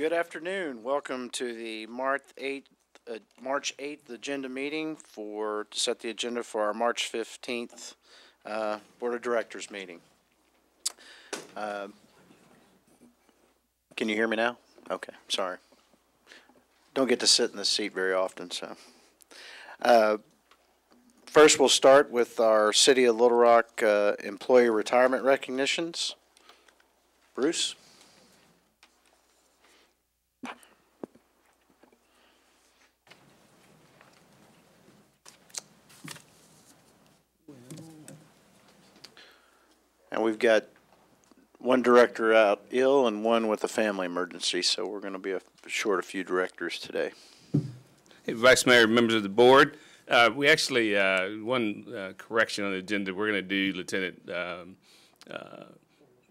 Good afternoon. Welcome to the March 8th agenda meeting to set the agenda for our March 15th Board of Directors meeting. Can you hear me now? Okay, sorry. Don't get to sit in this seat very often, so. First, we'll start with our City of Little Rock employee retirement recognitions. Bruce? And we've got one director out ill and one with a family emergency, so we're going to be short a few directors today. Hey, Vice Mayor, members of the board, we actually, one correction on the agenda, we're going to do Lieutenant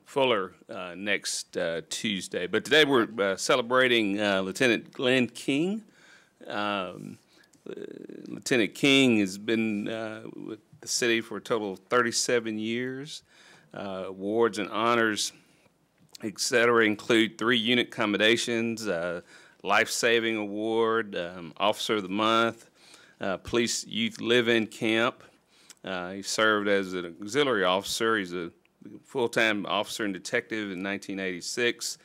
Fuller next Tuesday. But today we're celebrating Lieutenant Glenn King. Lieutenant King has been with the city for a total of 37 years. Awards and honors, etc., include 3 unit commendations, life-saving award, Officer of the Month, Police Youth Live-In Camp. He served as an auxiliary officer. He's a full-time officer and detective in 1986.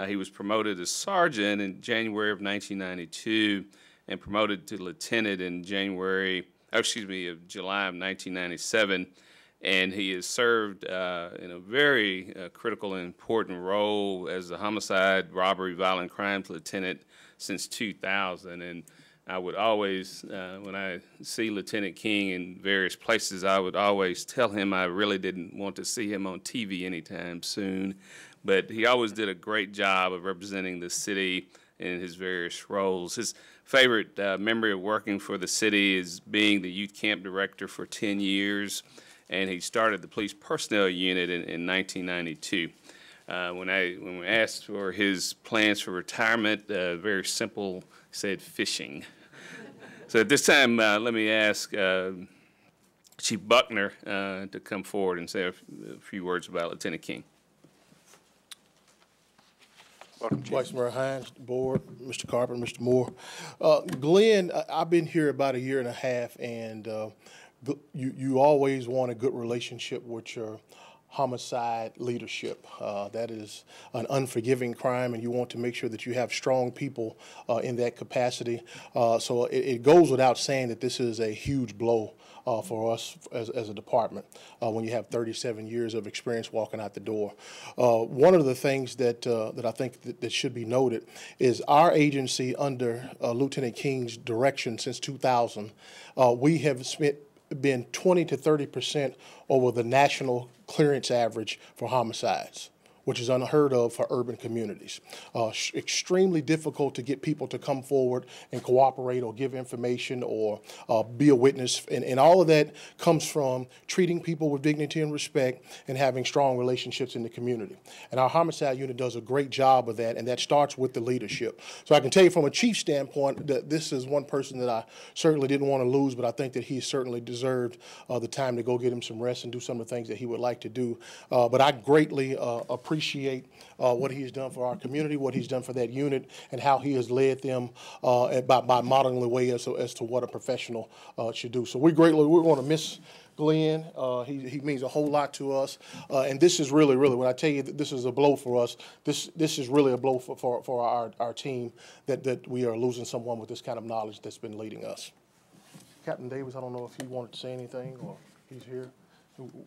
He was promoted to sergeant in January of 1992 and promoted to lieutenant in July of 1997. And he has served in a very critical and important role as a homicide, robbery, violent crimes lieutenant since 2000. And I would always, when I see Lieutenant King in various places, I would always tell him I really didn't want to see him on TV anytime soon. But he always did a great job of representing the city in his various roles. His favorite memory of working for the city is being the youth camp director for 10 years. And he started the police personnel unit in 1992. When we asked for his plans for retirement, very simple, he said fishing. So at this time, let me ask Chief Buckner to come forward and say a few words about Lieutenant King. Welcome, Vice Mayor Hines, the board, Mr. Carpenter, Mr. Moore. Glenn, I've been here about a year and a half, and you always want a good relationship with your homicide leadership. That is an unforgiving crime, and you want to make sure that you have strong people in that capacity. So it goes without saying that this is a huge blow for us as a department when you have 37 years of experience walking out the door. One of the things that I think that should be noted is our agency under Lieutenant King's direction since 2000, we have been 20 to 30% over the national clearance average for homicides, which is unheard of for urban communities. Extremely difficult to get people to come forward and cooperate or give information or be a witness. And all of that comes from treating people with dignity and respect and having strong relationships in the community. And our homicide unit does a great job of that, and that starts with the leadership. So I can tell you from a chief standpoint that this is one person that I certainly didn't want to lose, but I think that he certainly deserved the time to go get him some rest and do some of the things that he would like to do. But I greatly appreciate what he's done for our community, what he's done for that unit, and how he has led them by modeling the way as to what a professional should do. So we're going to miss Glenn. He means a whole lot to us, and this is really, when I tell you that this is a blow for us, this is really a blow for our team that we are losing someone with this kind of knowledge that's been leading us. Captain Davis, I don't know if he wanted to say anything or he's here.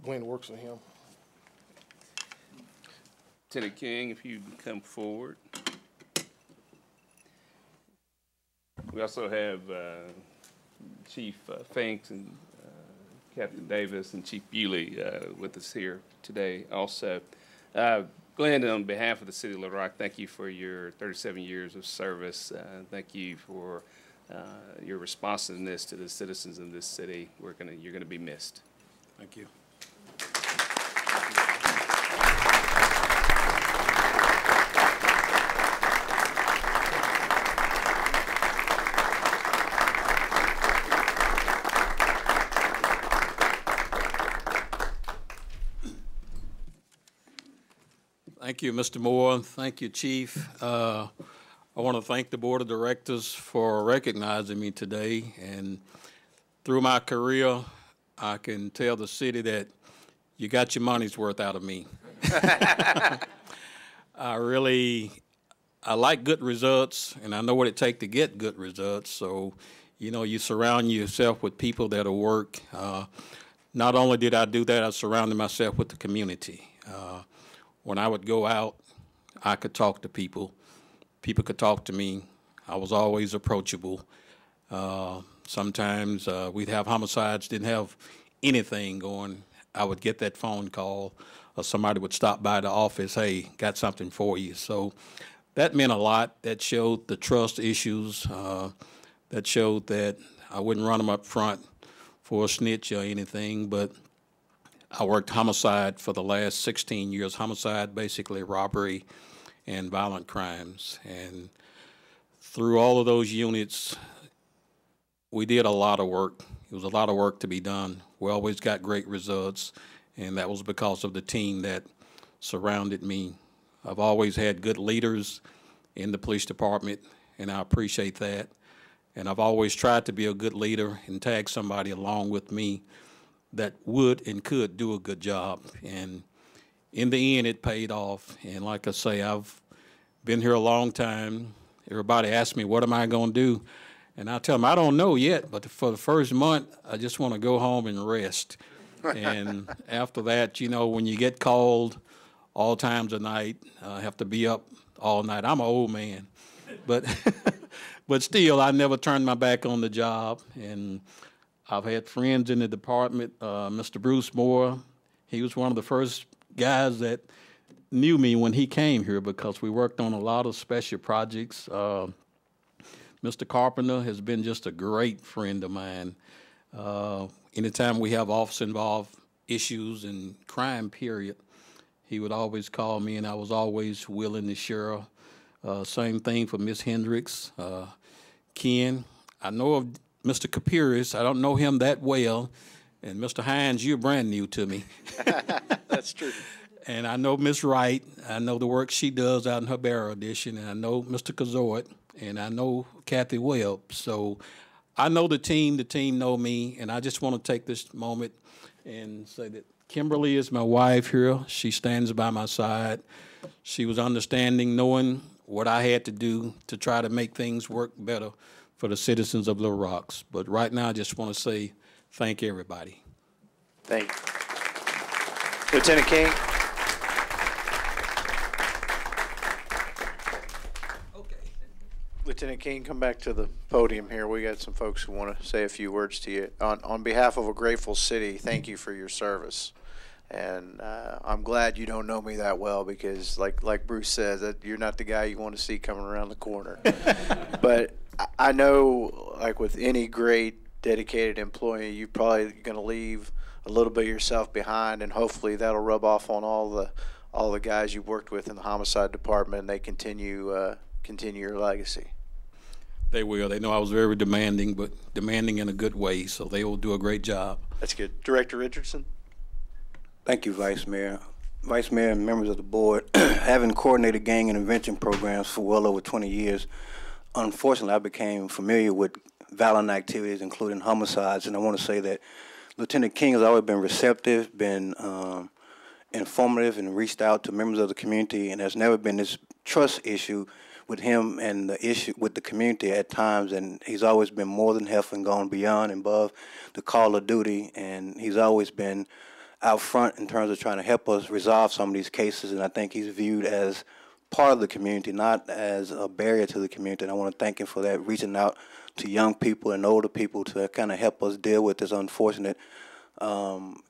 Glenn works for him. Lieutenant King, if you can come forward. We also have Chief Finks and Captain Davis and Chief Bewley with us here today also. Glenn, on behalf of the City of Little Rock, thank you for your 37 years of service. Thank you for your responsiveness to the citizens of this city. You're gonna be missed. Thank you. Thank you, Mr. Moore. Thank you, Chief. I want to thank the Board of Directors for recognizing me today. And through my career, I can tell the city that you got your money's worth out of me. I like good results, and I know what it takes to get good results. So, you know, you surround yourself with people that'll work. Not only did I do that, I surrounded myself with the community. When I would go out, I could talk to people. People could talk to me. I was always approachable. Sometimes we'd have homicides, didn't have anything going. I would get that phone call, or somebody would stop by the office, hey, got something for you. So that meant a lot. That showed the trust issues. That showed that I wouldn't run them up front for a snitch or anything, but I worked homicide for the last 16 years. Homicide, basically robbery and violent crimes. And through all of those units, we did a lot of work. It was a lot of work to be done. We always got great results, and that was because of the team that surrounded me. I've always had good leaders in the police department, and I appreciate that. And I've always tried to be a good leader and tag somebody along with me that would and could do a good job. And in the end, it paid off. And like I say, I've been here a long time. Everybody asks me, what am I going to do? And I tell them, I don't know yet, but for the first month, I just want to go home and rest. And after that, you know, when you get called all times of night, I have to be up all night. I'm an old man, but but still, I never turned my back on the job. And I've had friends in the department. Mr. Bruce Moore, he was one of the first guys that knew me when he came here because we worked on a lot of special projects. Mr. Carpenter has been just a great friend of mine. Anytime we have office-involved issues and crime, period, he would always call me, and I was always willing to share. Same thing for Miss Hendricks. Ken, I know of Mr. Capiris. I don't know him that well. And Mr. Hines, you're brand new to me. That's true. And I know Miss Wright. I know the work she does out in her Barrow Edition. And I know Mr. Kazort. And I know Kathy Webb. So I know the team know me, and I just want to take this moment and say that Kimberly is my wife here. She stands by my side. She was understanding, knowing what I had to do to try to make things work better for the citizens of Little Rocks. But right now, I just want to say thank everybody. Thank you. Lieutenant King? Lieutenant King, come back to the podium here. We got some folks who want to say a few words to you. On behalf of a grateful city, thank you for your service. And I'm glad you don't know me that well because, like Bruce says, that you're not the guy you want to see coming around the corner. But I know, like with any great dedicated employee, you're probably going to leave a little bit of yourself behind, and hopefully that'll rub off on all the guys you worked with in the homicide department, and they continue your legacy. They will. They know I was very demanding, but demanding in a good way, so they will do a great job. That's good. Director Richardson? Thank you, Vice Mayor. Vice Mayor and members of the board, having coordinated gang intervention programs for well over 20 years, unfortunately I became familiar with violent activities, including homicides, and I want to say that Lieutenant King has always been receptive, been informative, and reached out to members of the community, and there's never been this trust issue with him and the issue with the community at times, and he's always been more than helpful and gone beyond and above the call of duty, and he's always been out front in terms of trying to help us resolve some of these cases, and I think he's viewed as part of the community, not as a barrier to the community, and I want to thank him for that, reaching out to young people and older people to kind of help us deal with this unfortunate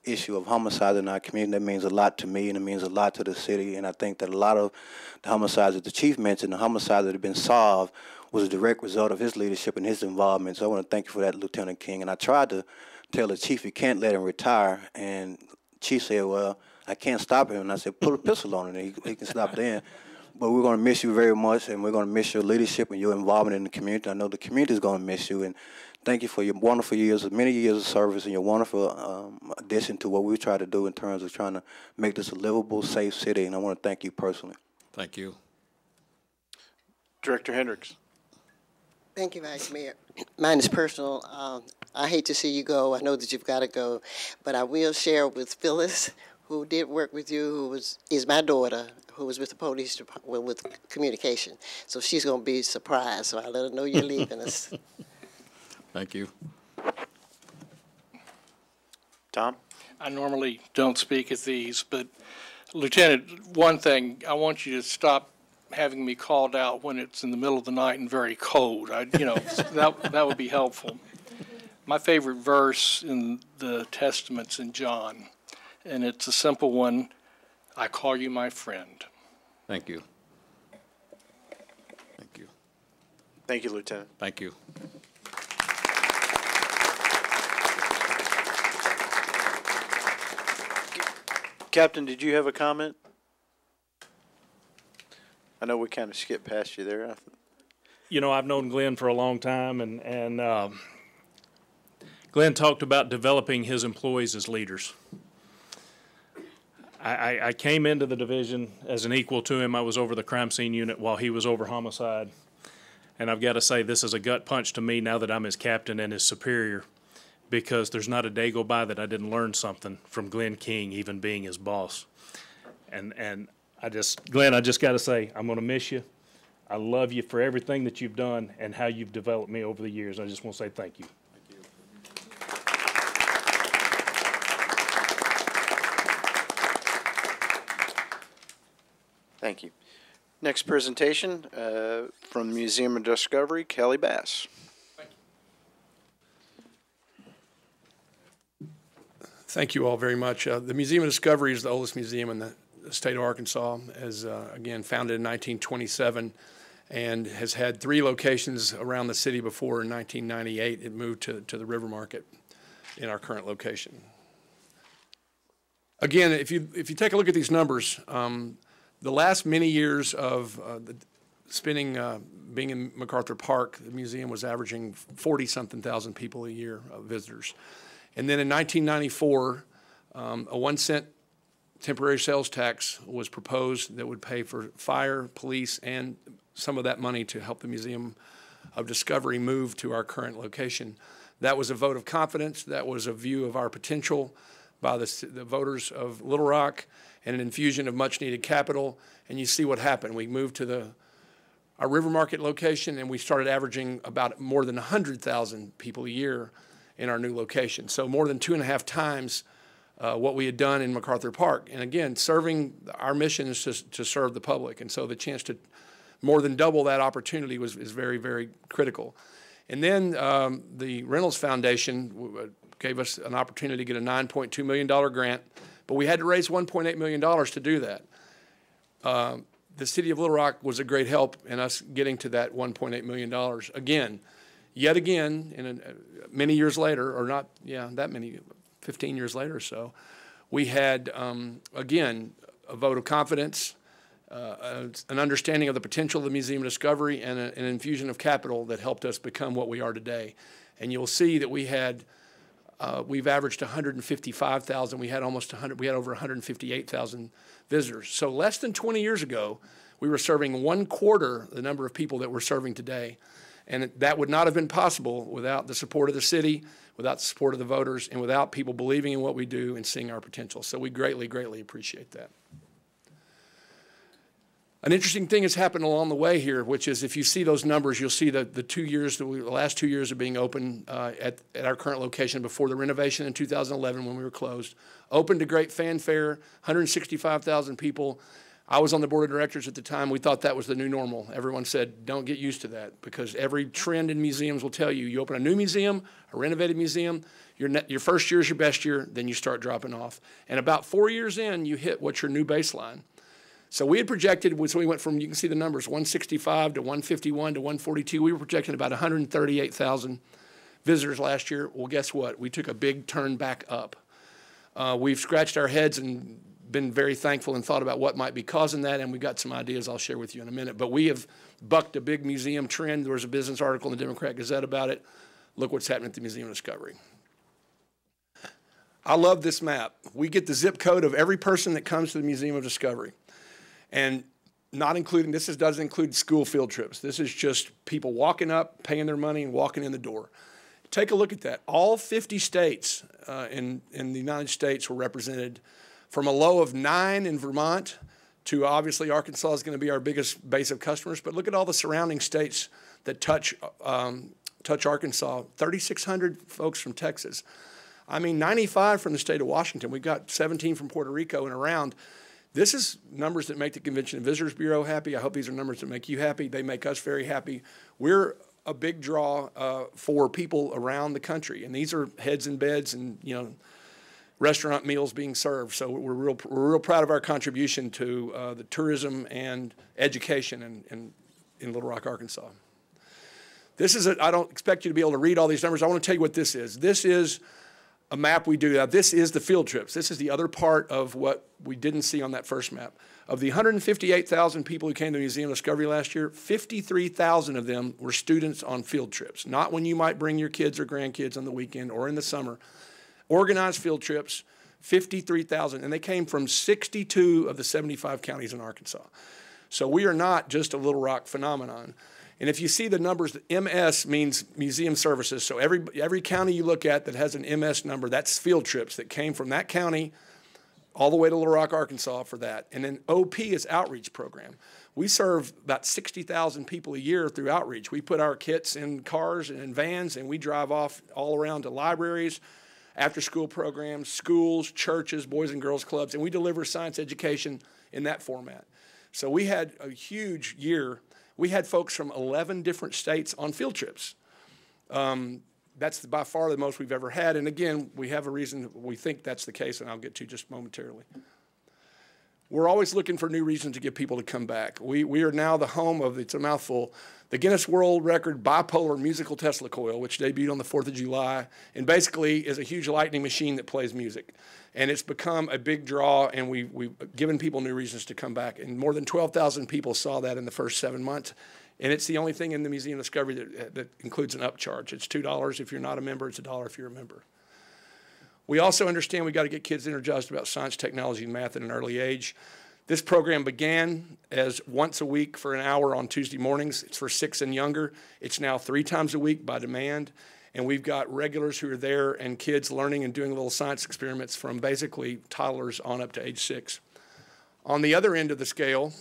issue of homicide in our community. That means a lot to me, and it means a lot to the city, and I think that a lot of the homicides that the chief mentioned, the homicides that have been solved, was a direct result of his leadership and his involvement. So I want to thank you for that, Lieutenant King. And I tried to tell the chief, you can't let him retire, and Chief said, well, I can't stop him. And I said, put a pistol on him, and he can stop then. But we're going to miss you very much, and we're going to miss your leadership and your involvement in the community. I know the community is going to miss you, and thank you for your wonderful years, many years of service, and your wonderful addition to what we try to do in terms of trying to make this a livable, safe city, and I want to thank you personally. Thank you. Director Hendricks. Thank you, Vice Mayor. Mine is personal. I hate to see you go. I know that you've got to go, but I will share with Phyllis, who did work with you, who is my daughter, who was with the police department with communication. So she's going to be surprised. So I let her know you're leaving us. Thank you. Tom? I normally don't speak at these, but Lieutenant, one thing, I want you to stop having me called out when it's in the middle of the night and very cold. That would be helpful. My favorite verse in the Testament's in John, and it's a simple one. I call you my friend. Thank you. Thank you. Thank you, Lieutenant. Thank you. Captain, did you have a comment? I know we kind of skipped past you there. You know, I've known Glenn for a long time, and Glenn talked about developing his employees as leaders. I came into the division as an equal to him. I was over the crime scene unit while he was over homicide. And I've got to say, this is a gut punch to me now that I'm his captain and his superior, because there's not a day go by that I didn't learn something from Glenn King, even being his boss. And Glenn, I just got to say, I'm going to miss you. I love you for everything that you've done and how you've developed me over the years. I just want to say thank you. Thank you. Next presentation from the Museum of Discovery, Kelly Bass. Thank you all very much. The Museum of Discovery is the oldest museum in the state of Arkansas, as again founded in 1927, and has had 3 locations around the city before. In 1998, it moved to the River Market in our current location. Again, if you take a look at these numbers, the last many years of being in MacArthur Park, the museum was averaging 40-something thousand people a year, visitors. And then in 1994, a 1 cent temporary sales tax was proposed that would pay for fire, police, and some of that money to help the Museum of Discovery move to our current location. That was a vote of confidence. That was a view of our potential by the voters of Little Rock, and an infusion of much-needed capital. And you see what happened. We moved to our River Market location, and we started averaging about more than 100,000 people a year in our new location. So more than 2.5 times what we had done in MacArthur Park. And again, our mission is to serve the public. And so the chance to more than double that opportunity is very, very critical. And then the Reynolds Foundation gave us an opportunity to get a $9.2 million grant, but we had to raise $1.8 million to do that. The city of Little Rock was a great help in us getting to that $1.8 million. Yet again, many years later, or not, that many, 15 years later or so, we had, again, a vote of confidence, an understanding of the potential of the Museum of Discovery, and an infusion of capital that helped us become what we are today. And you'll see that we've averaged 155,000. We had over 158,000 visitors. So less than 20 years ago, we were serving 1/4 the number of people that we're serving today. And that would not have been possible without the support of the city, without the support of the voters, and without people believing in what we do and seeing our potential. So we greatly, greatly appreciate that. An interesting thing has happened along the way here, which is if you see those numbers, you'll see the last 2 years of being open at our current location before the renovation in 2011 when we were closed. Opened to great fanfare, 165,000 people. I was on the board of directors at the time. We thought that was the new normal. Everyone said, don't get used to that, because every trend in museums will tell you, you open a new museum, a renovated museum, your first year is your best year, then you start dropping off. And about 4 years in, you hit what's your new baseline. So we had projected, so we went from, you can see the numbers, 165 to 151 to 142. We were projecting about 138,000 visitors last year. Well, guess what? We took a big turn back up. We've scratched our heads and been very thankful and thought about what might be causing that, and we've got some ideas I'll share with you in a minute. But we have bucked a big museum trend. There was a business article in the Democrat Gazette about it. Look what's happening at the Museum of Discovery. I love this map. We get the zip code of every person that comes to the Museum of Discovery. And not including, doesn't include school field trips. This is just people walking up, paying their money, and walking in the door. Take a look at that. All 50 states in the United States were represented, from a low of 9 in Vermont to obviously Arkansas is going to be our biggest base of customers. But look at all the surrounding states that touch Arkansas. 3,600 folks from Texas. I mean, 95 from the state of Washington. We've got 17 from Puerto Rico and around. This is numbers that make the Convention and Visitors Bureau happy. I hope these are numbers that make you happy. They make us very happy. We're a big draw for people around the country, and these are heads in beds and, you know, restaurant meals being served. So we're real proud of our contribution to the tourism and education in Little Rock, Arkansas. This is I don't expect you to be able to read all these numbers. I want to tell you what this is. This is a map we do. Now, this is the field trips. This is the other part of what we didn't see on that first map. Of the 158,000 people who came to the Museum of Discovery last year, 53,000 of them were students on field trips, not when you might bring your kids or grandkids on the weekend or in the summer. Organized field trips, 53,000, and they came from 62 of the 75 counties in Arkansas. So we are not just a Little Rock phenomenon. And if you see the numbers, MS means museum services. So every county you look at that has an MS number, that's field trips that came from that county all the way to Little Rock, Arkansas for that. And then OP is outreach program. We serve about 60,000 people a year through outreach. We put our kits in cars and in vans, and we drive off all around to libraries, after-school programs, schools, churches, boys and girls clubs, and we deliver science education in that format. So we had a huge year. We had folks from 11 different states on field trips. That's by far the most we've ever had. And again, we have a reason we think that's the case, and I'll get to just momentarily. We're always looking for new reasons to get people to come back. We are now the home of, it's a mouthful, the Guinness World Record bipolar musical Tesla coil, which debuted on the 4th of July, and basically is a huge lightning machine that plays music. And it's become a big draw, and we've given people new reasons to come back. And more than 12,000 people saw that in the first 7 months. And it's the only thing in the Museum of Discovery that includes an upcharge. It's $2 if you're not a member. It's $1 if you're a member. We also understand we've got to get kids energized about science, technology, and math at an early age. This program began as once a week for an hour on Tuesday mornings. It's for 6 and younger. It's now 3 times a week by demand. And we've got regulars who are there and kids learning and doing little science experiments from basically toddlers on up to age 6. On the other end of the scale,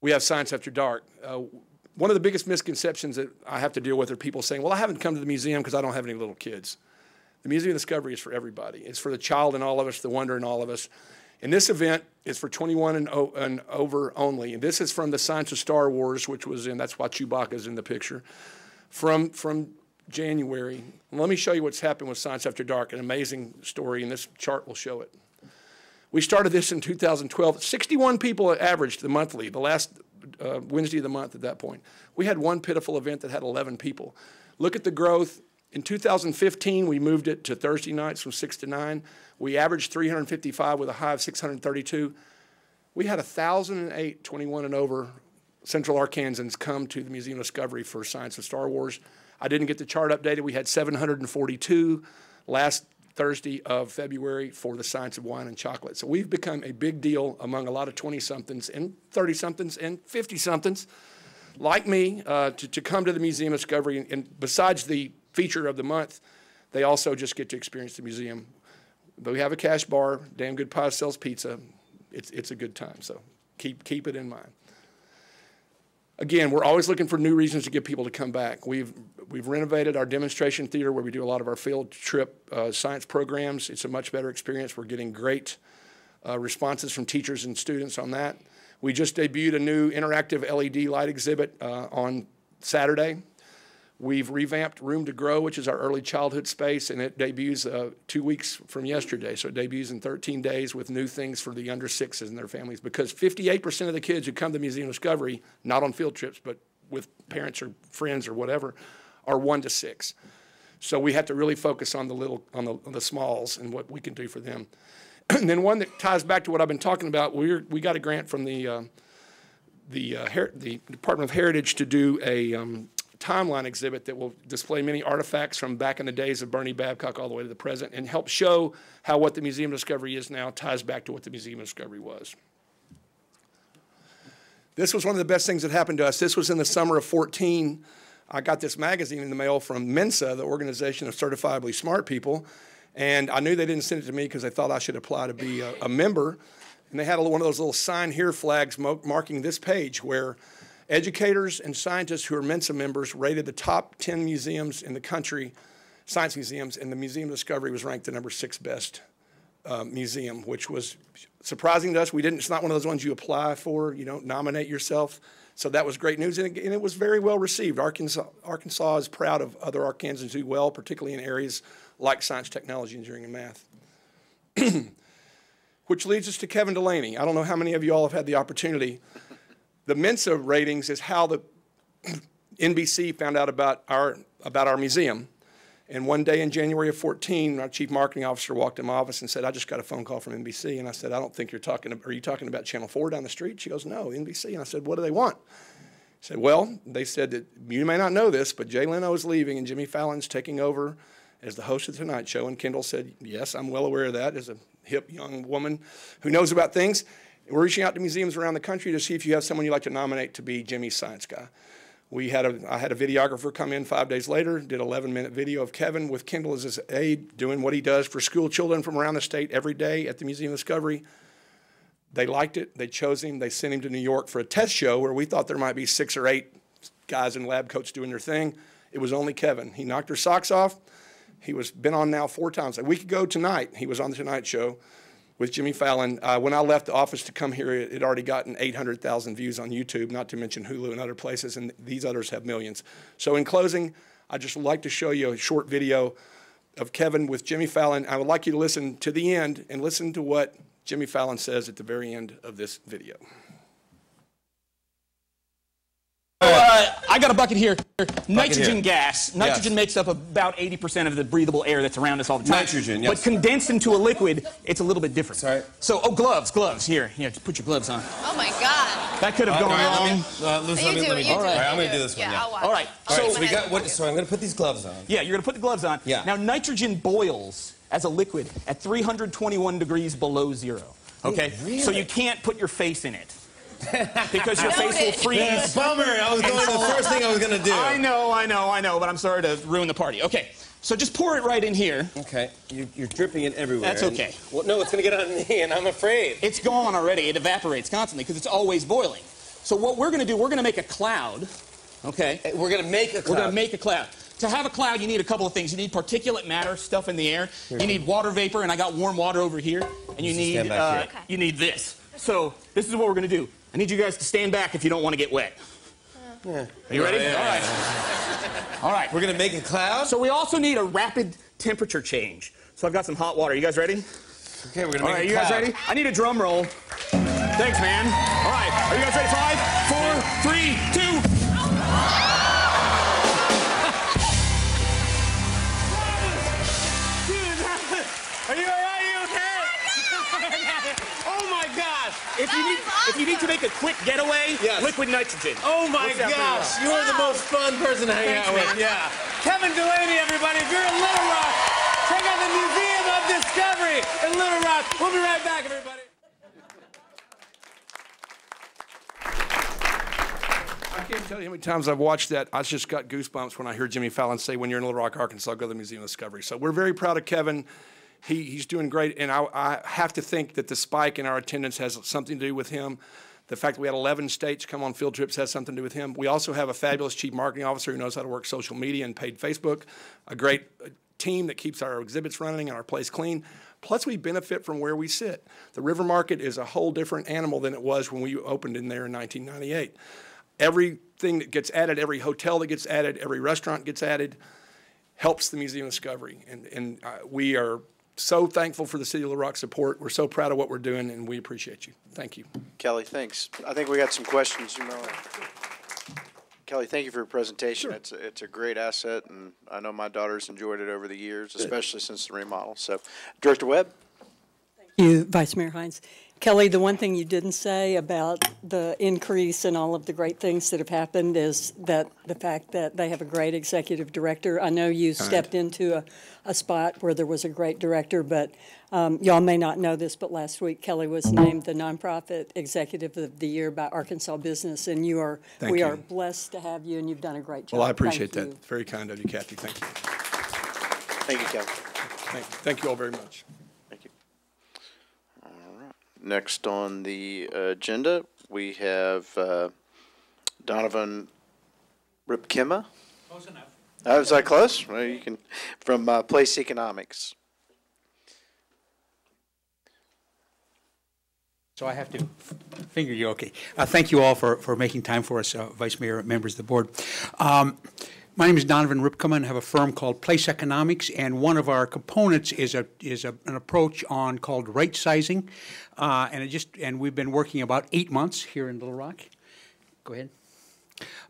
we have Science After Dark. One of the biggest misconceptions that I have to deal with are people saying, well, I haven't come to the museum because I don't have any little kids. The Museum of Discovery is for everybody. It's for the child in all of us, the wonder in all of us. And this event is for 21 and over only. And this is from the Science of Star Wars, which was in, that's why Chewbacca's in the picture, from January. And let me show you what's happened with Science After Dark, an amazing story, and this chart will show it. We started this in 2012. 61 people averaged the monthly, the last Wednesday of the month at that point. We had one pitiful event that had 11 people. Look at the growth. In 2015, we moved it to Thursday nights from 6 to 9. We averaged 355 with a high of 632. We had 1,008 21 and over Central Arkansans come to the Museum of Discovery for Science of Star Wars. I didn't get the chart updated. We had 742 last Thursday of February for the Science of Wine and Chocolate. So we've become a big deal among a lot of 20-somethings and 30-somethings and 50-somethings like me to come to the Museum of Discovery. And besides the feature of the month, they also just get to experience the museum. But we have a cash bar, Damn Good Pie sells pizza. It's a good time, so keep it in mind. Again, we're always looking for new reasons to get people to come back. We've renovated our demonstration theater where we do a lot of our field trip science programs. It's a much better experience. We're getting great responses from teachers and students on that. We just debuted a new interactive LED light exhibit on Saturday. We've revamped Room to Grow, which is our early childhood space, and it debuts 2 weeks from yesterday. So it debuts in 13 days with new things for the under 6s and their families, because 58% of the kids who come to Museum of Discovery, not on field trips, but with parents or friends or whatever, are 1 to 6. So we have to really focus on on the smalls and what we can do for them. And then one that ties back to what I've been talking about, we got a grant from the Department of Heritage to do a timeline exhibit that will display many artifacts from back in the days of Bernie Babcock all the way to the present and help show how what the Museum of Discovery is now ties back to what the Museum of Discovery was. This was one of the best things that happened to us. This was in the summer of 14. I got this magazine in the mail from Mensa, the Organization of Certifiably Smart People, and I knew they didn't send it to me because they thought I should apply to be a member. And they had one of those little sign here flags marking this page where educators and scientists who are Mensa members rated the top 10 museums in the country, science museums, and the Museum of Discovery was ranked the number 6 best museum, which was surprising to us. It's not one of those ones you apply for, you don't nominate yourself. So that was great news, and it was very well received. Arkansas is proud of other Arkansans who do well, particularly in areas like science, technology, engineering, and math. Which leads us to Kevin Delaney. I don't know how many of you all have had the opportunity. The Mensa ratings is how the NBC found out about our museum. And one day in January of 14, our chief marketing officer walked in my office and said, I just got a phone call from NBC. And I said, I don't think are you talking about Channel 4 down the street? She goes, no, NBC. And I said, what do they want? He said, well, they said that you may not know this, but Jay Leno is leaving and Jimmy Fallon's taking over as the host of The Tonight Show. And Kendall said, yes, I'm well aware of that as a hip young woman who knows about things. We're reaching out to museums around the country to see if you have someone you'd like to nominate to be Jimmy's science guy. I had a videographer come in 5 days later, did an 11-minute video of Kevin with Kendall as his aide, doing what he does for school children from around the state every day at the Museum of Discovery. They liked it. They chose him. They sent him to New York for a test show where we thought there might be 6 or 8 guys in lab coats doing their thing. It was only Kevin. He knocked her socks off. He was been on now 4 times. A week ago tonight, he was on The Tonight Show with Jimmy Fallon. When I left the office to come here, it had already gotten 800,000 views on YouTube, not to mention Hulu and other places, and these others have millions. So in closing, I'd just like to show you a short video of Kevin with Jimmy Fallon. I would like you to listen to the end and listen to what Jimmy Fallon says at the very end of this video. I got a bucket here. Nitrogen gas. Nitrogen makes up about 80% of the breathable air that's around us all the time. Nitrogen, yes. But condensed into a liquid, it's a little bit different. Sorry. So, gloves. Here, just put your gloves on. Oh my God. That could have gone wrong. Let me. All right, I'm going to do this one. Yeah, I'll watch. All right. So I'm going to put these gloves on. Yeah, you're going to put the gloves on. Yeah. Now, nitrogen boils as a liquid at 321 degrees below zero. Okay? Ooh, really? So you can't put your face in it. Because your face will freeze. Yeah, bummer. I was going the first thing I was going to do. I know, but I'm sorry to ruin the party. Okay, so just pour it right in here. Okay, you're dripping it everywhere. That's okay. Well, no, it's going to get on me, and I'm afraid. It's gone already. It evaporates constantly because it's always boiling. So what we're going to do, we're going to make a cloud. Okay? We're going to make a cloud. We're going to make a cloud. To have a cloud, you need a couple of things. You need particulate matter, stuff in the air. You need water vapor, and I got warm water over here. And you need this. So this is what we're going to do. I need you guys to stand back if you don't want to get wet. Yeah. Are you ready? Yeah. All right. All right. We're going to make a cloud? So we also need a rapid temperature change. So I've got some hot water. You guys ready? Okay, we're going to make a cloud. All right, you guys ready? I need a drum roll. Thanks, man. All right. Are you guys ready? 5, 4, 3, 2. Are you all right? Are you okay? Oh, my gosh. If you need to make a quick getaway, liquid nitrogen. Oh, my gosh. You are the most fun person to hang out with. Yeah. Kevin Delaney, everybody. If you're in Little Rock, check out the Museum of Discovery in Little Rock. We'll be right back, everybody. I can't tell you how many times I've watched that. I just got goosebumps when I hear Jimmy Fallon say, when you're in Little Rock, Arkansas, go to the Museum of Discovery. So we're very proud of Kevin. He's doing great, and I have to think that the spike in our attendance has something to do with him. The fact that we had 11 states come on field trips has something to do with him. We also have a fabulous chief marketing officer who knows how to work social media and paid Facebook, a great team that keeps our exhibits running and our place clean. Plus, we benefit from where we sit. The River Market is a whole different animal than it was when we opened in there in 1998. Everything that gets added, every hotel that gets added, every restaurant gets added, helps the Museum of Discovery. And we are so thankful for the City of Little Rock's support. We're so proud of what we're doing, and we appreciate you. Thank you. Kelly, thanks. I think we got some questions. Kelly, thank you for your presentation. Sure. It's a great asset, and I know my daughter's enjoyed it over the years, especially since the remodel. So, Director Webb. Thank you, Vice Mayor Hines. Kelly, the one thing you didn't say about the increase and all of the great things that have happened is that the fact that they have a great executive director. I know you stepped into a spot where there was a great director, but y'all may not know this, but last week Kelly was named the Nonprofit Executive of the Year by Arkansas Business, and we are blessed to have you, and you've done a great job. Well, I appreciate Thank that. Very kind of you, Kathy. Thank you. Thank you, Kelly. Thank you all very much. Thank you. All right. Next on the agenda, we have Donovan Ripkema. Close enough. Was I close? Well, you can, from Place Economics. So I have to finger you, okay. Thank you all for making time for us, Vice Mayor and members of the board. My name is Donovan Ripkema, and I have a firm called Place Economics, and one of our components is an approach on called Rightsizing, and we've been working about 8 months here in Little Rock. Go ahead.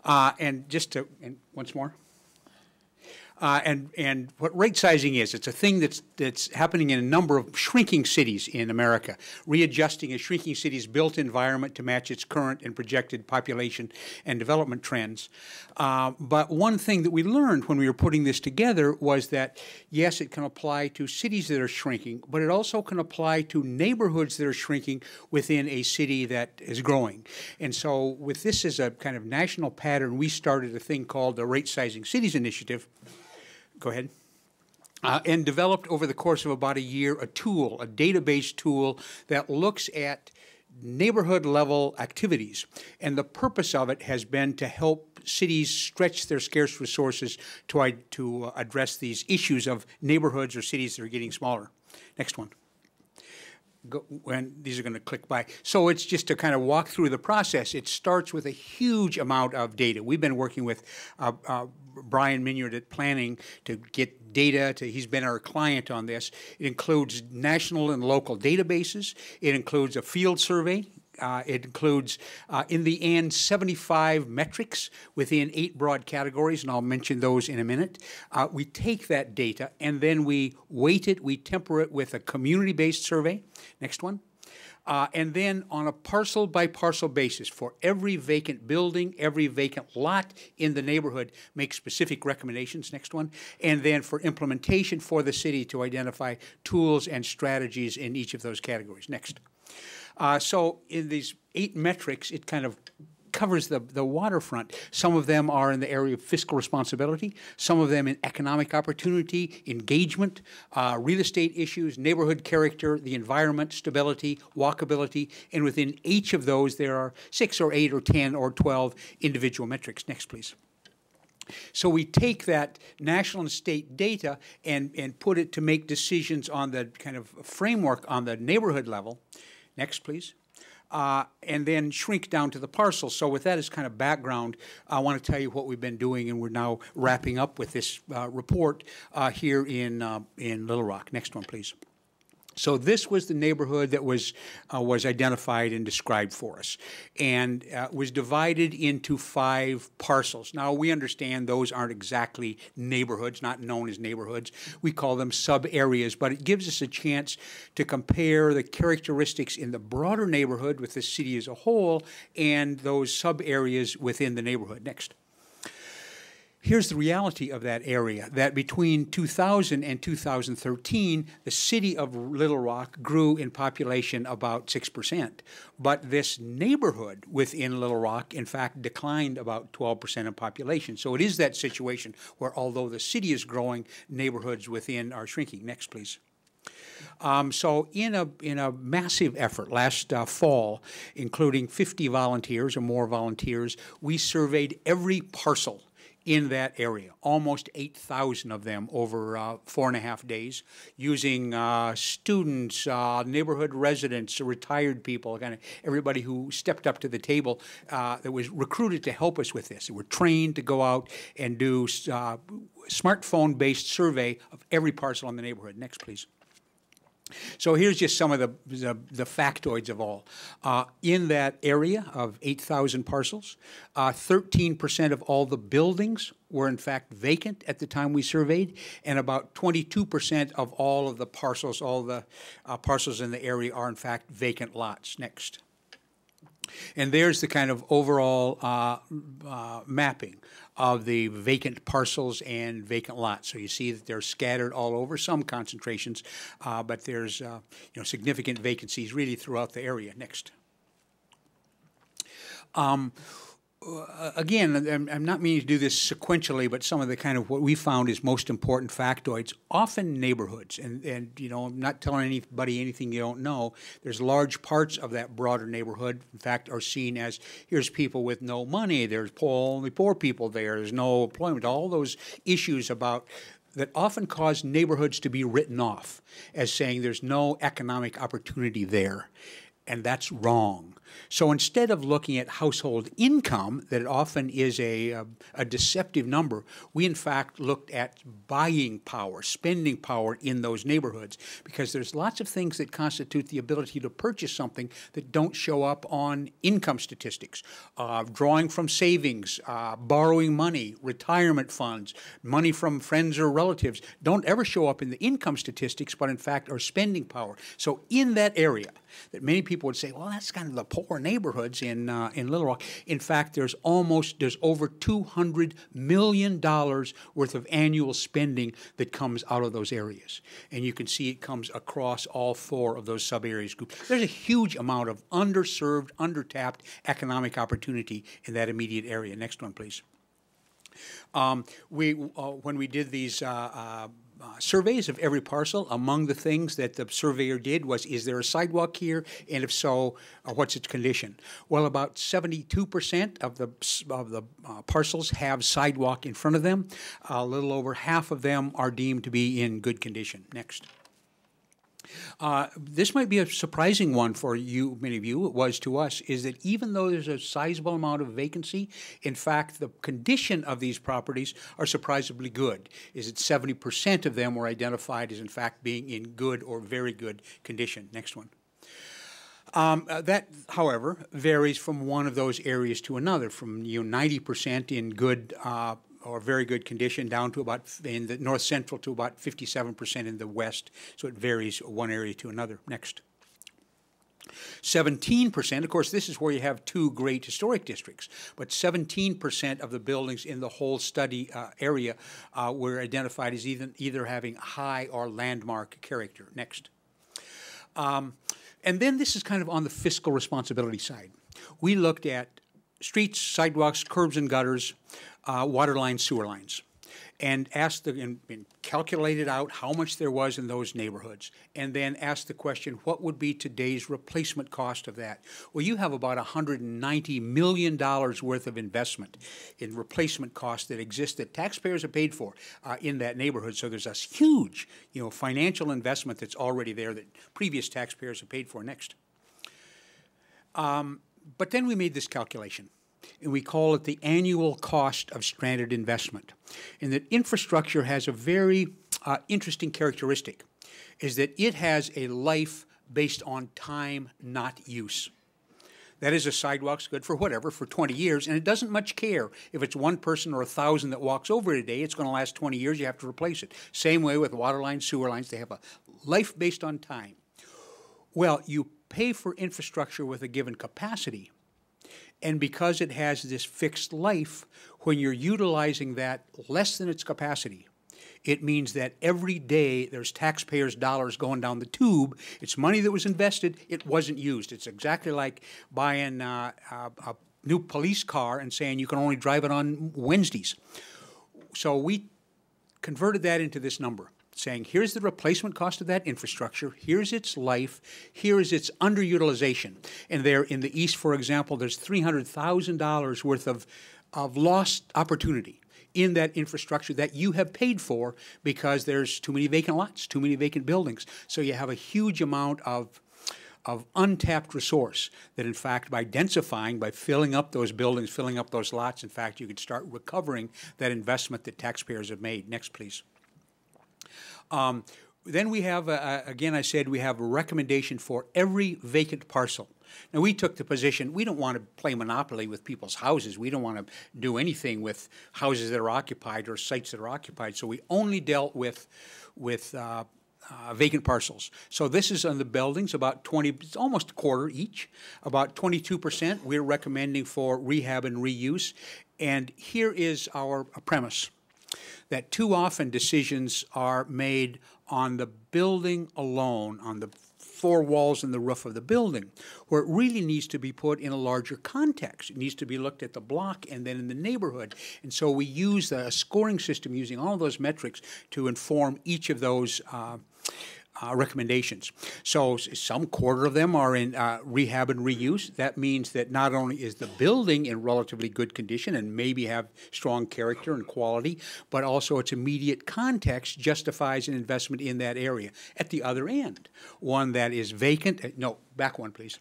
And once more. And what rightsizing is, it's a thing that's happening in a number of shrinking cities in America, readjusting a shrinking city's built environment to match its current and projected population and development trends. But one thing that we learned when we were putting this together was that, yes, it can apply to cities that are shrinking, but it also can apply to neighborhoods that are shrinking within a city that is growing. And so with this as a kind of national pattern, we started a thing called the Rightsizing Cities Initiative. Go ahead. And developed over the course of about a year a database tool that looks at neighborhood level activities. And the purpose of it has been to help cities stretch their scarce resources to address these issues of neighborhoods or cities that are getting smaller. Next one. These are going to click by. So it's just to kind of walk through the process. It starts with a huge amount of data. We've been working with Brian Minyard at Planning to get data. He's been our client on this. It includes national and local databases. It includes a field survey. It includes, in the end, 75 metrics within 8 broad categories, and I'll mention those in a minute. We take that data, and then we weight it, we temper it with a community-based survey. Next one. And then on a parcel-by-parcel basis, for every vacant building, every vacant lot in the neighborhood, make specific recommendations. Next one. And then for implementation for the city to identify tools and strategies in each of those categories. Next. So in these 8 metrics, it kind of covers the waterfront. Some of them are in the area of fiscal responsibility, some of them in economic opportunity, engagement, real estate issues, neighborhood character, the environment, stability, walkability, and within each of those there are 6 or 8 or 10 or 12 individual metrics. Next, please. So we take that national and state data and put it to make decisions on the kind of framework on the neighborhood level. Next, please. And then shrink down to the parcel. So with that as kind of background, I want to tell you what we've been doing, and we're now wrapping up with this report here in Little Rock. Next one, please. So this was the neighborhood that was identified and described for us, and was divided into 5 parcels. Now, we understand those aren't exactly neighborhoods, not known as neighborhoods. We call them sub-areas, but it gives us a chance to compare the characteristics in the broader neighborhood with the city as a whole and those sub-areas within the neighborhood. Next. Here's the reality of that area, that between 2000 and 2013, the city of Little Rock grew in population about 6%. But this neighborhood within Little Rock, in fact, declined about 12% in population. So it is that situation where, although the city is growing, neighborhoods within are shrinking. Next, please. So in a massive effort last fall, including 50 volunteers or more volunteers, we surveyed every parcel in that area, almost 8,000 of them over 4.5 days, using students, neighborhood residents, retired people, kind of everybody who stepped up to the table that was recruited to help us with this. They were trained to go out and do smartphone-based survey of every parcel in the neighborhood. Next, please. So here's just some of the factoids of all. In that area of 8,000 parcels, 13% of all the buildings were in fact vacant at the time we surveyed, and about 22% of all of the parcels, parcels in the area are in fact vacant lots. Next. And there's the kind of overall mapping of the vacant parcels and vacant lots. So you see that they're scattered all over, some concentrations, but there's significant vacancies really throughout the area. Next. Again, I'm not meaning to do this sequentially, but some of the kind of what we found is most important factoids, often neighborhoods. And I'm not telling anybody anything you don't know. There's large parts of that broader neighborhood, in fact, are seen as, here's people with no money, there's only poor people there, there's no employment, all those issues about that often cause neighborhoods to be written off as saying there's no economic opportunity there. And that's wrong. So instead of looking at household income, that often is a deceptive number, we in fact looked at buying power, spending power in those neighborhoods, because there's lots of things that constitute the ability to purchase something that don't show up on income statistics. Drawing from savings, borrowing money, retirement funds, money from friends or relatives don't ever show up in the income statistics, but in fact are spending power. So in that area, that many people would say, well, that's kind of the poor neighborhoods in Little Rock. In fact, there's over $200 million worth of annual spending that comes out of those areas. And you can see it comes across all four of those sub-areas groups. There's a huge amount of underserved, undertapped economic opportunity in that immediate area. Next one, please. When we did these surveys of every parcel, among the things that the surveyor did was, is there a sidewalk here? And if so, what's its condition? Well, about 72% of the parcels have sidewalk in front of them. A little over half of them are deemed to be in good condition. Next. This might be a surprising one for you, many of you, it was to us, is that even though there's a sizable amount of vacancy, in fact, the condition of these properties are surprisingly good. Is that 70% of them were identified as, in fact, being in good or very good condition. Next one. That, however, varies from one of those areas to another, from 90% in good or very good condition down to about, in the north central, to about 57% in the west. So it varies one area to another. Next. 17%, of course, this is where you have two great historic districts, but 17% of the buildings in the whole study area were identified as either having high or landmark character. Next. And then this is kind of on the fiscal responsibility side. We looked at streets, sidewalks, curbs and gutters, water lines, sewer lines, and asked and calculated out how much there was in those neighborhoods, and then asked the question, what would be today's replacement cost of that? Well, you have about $190 million worth of investment in replacement costs that exist that taxpayers have paid for in that neighborhood. So there's a huge, financial investment that's already there that previous taxpayers have paid for. Next. But then we made this calculation, and we call it the annual cost of stranded investment. And that infrastructure has a very interesting characteristic, is that it has a life based on time, not use. That is, a sidewalk's good for whatever, for 20 years, and it doesn't much care if it's one person or 1,000 that walks over it a day. It's going to last 20 years. You have to replace it. Same way with water lines, sewer lines. They have a life based on time. Well, you pay for infrastructure with a given capacity, and because it has this fixed life, when you're utilizing that less than its capacity, it means that every day there's taxpayers' dollars going down the tube. It's money that was invested, it wasn't used. It's exactly like buying a new police car and saying you can only drive it on Wednesdays. So we converted that into this number, saying here's the replacement cost of that infrastructure, here's its life, here is its underutilization. And there in the east, for example, there's $300,000 worth of lost opportunity in that infrastructure that you have paid for because there's too many vacant lots, too many vacant buildings. So you have a huge amount of untapped resource that, in fact, by densifying, by filling up those buildings, filling up those lots, in fact, you could start recovering that investment that taxpayers have made. Next, please. Then we have, again, I said we have a recommendation for every vacant parcel. Now, we took the position, we don't want to play monopoly with people's houses. We don't want to do anything with houses that are occupied or sites that are occupied. So we only dealt with vacant parcels. So this is on the buildings, about 20, it's almost a quarter each, about 22% we're recommending for rehab and reuse. And here is our premise, that too often decisions are made on the building alone, on the four walls and the roof of the building, where it really needs to be put in a larger context. It needs to be looked at the block and then in the neighborhood. And so we use a scoring system using all those metrics to inform each of those recommendations. So some quarter of them are in rehab and reuse. That means that not only is the building in relatively good condition and maybe have strong character and quality, but also its immediate context justifies an investment in that area. At the other end, one that is vacant, no, back one, please.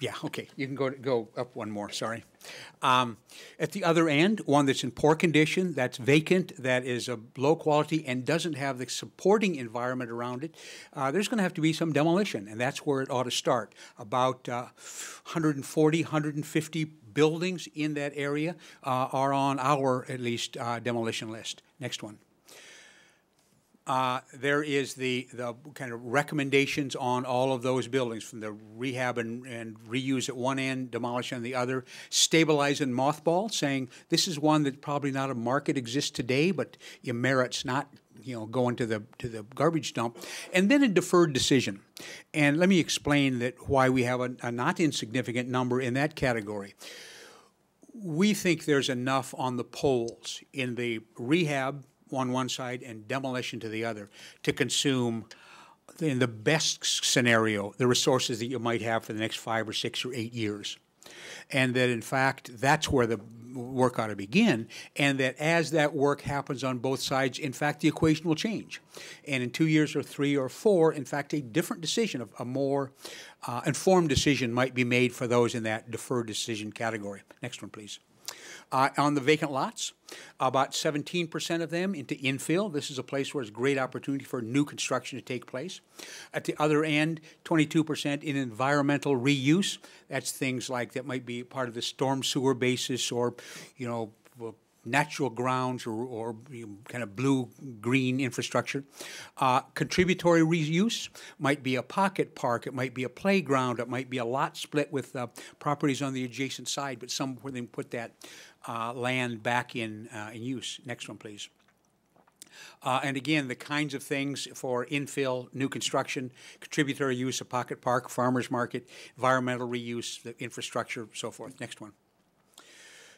Yeah, okay, you can go up one more, sorry. At the other end, one that's in poor condition, that's vacant, that is of low quality and doesn't have the supporting environment around it, there's going to have to be some demolition, and that's where it ought to start. About 140, 150 buildings in that area are on our, at least, demolition list. Next one. There is the kind of recommendations on all of those buildings, from the rehab and reuse at one end, demolish on the other, stabilize and mothball, saying this is one that probably not a market exists today, but it merits not going to the garbage dump, and then a deferred decision. And let me explain that why we have a not insignificant number in that category. We think there's enough on the poles in the rehab on one side and demolition to the other to consume, in the best scenario, the resources that you might have for the next 5 or 6 or 8 years. And that, in fact, that's where the work ought to begin, and that as that work happens on both sides, in fact, the equation will change. And in 2 years or 3 or 4, in fact, a different decision, a more informed decision might be made for those in that deferred decision category. Next one, please. On the vacant lots, about 17% of them into infill. This is a place where there's great opportunity for new construction to take place. At the other end, 22% in environmental reuse. That's things like that might be part of the storm sewer basis, or, natural grounds, or kind of blue-green infrastructure. Contributory reuse might be a pocket park, it might be a playground, it might be a lot split with properties on the adjacent side, but some where they put that land back in use. Next one, please. And again, the kinds of things for infill, new construction, contributory use, a pocket park, farmer's market, environmental reuse, the infrastructure, so forth. Next one.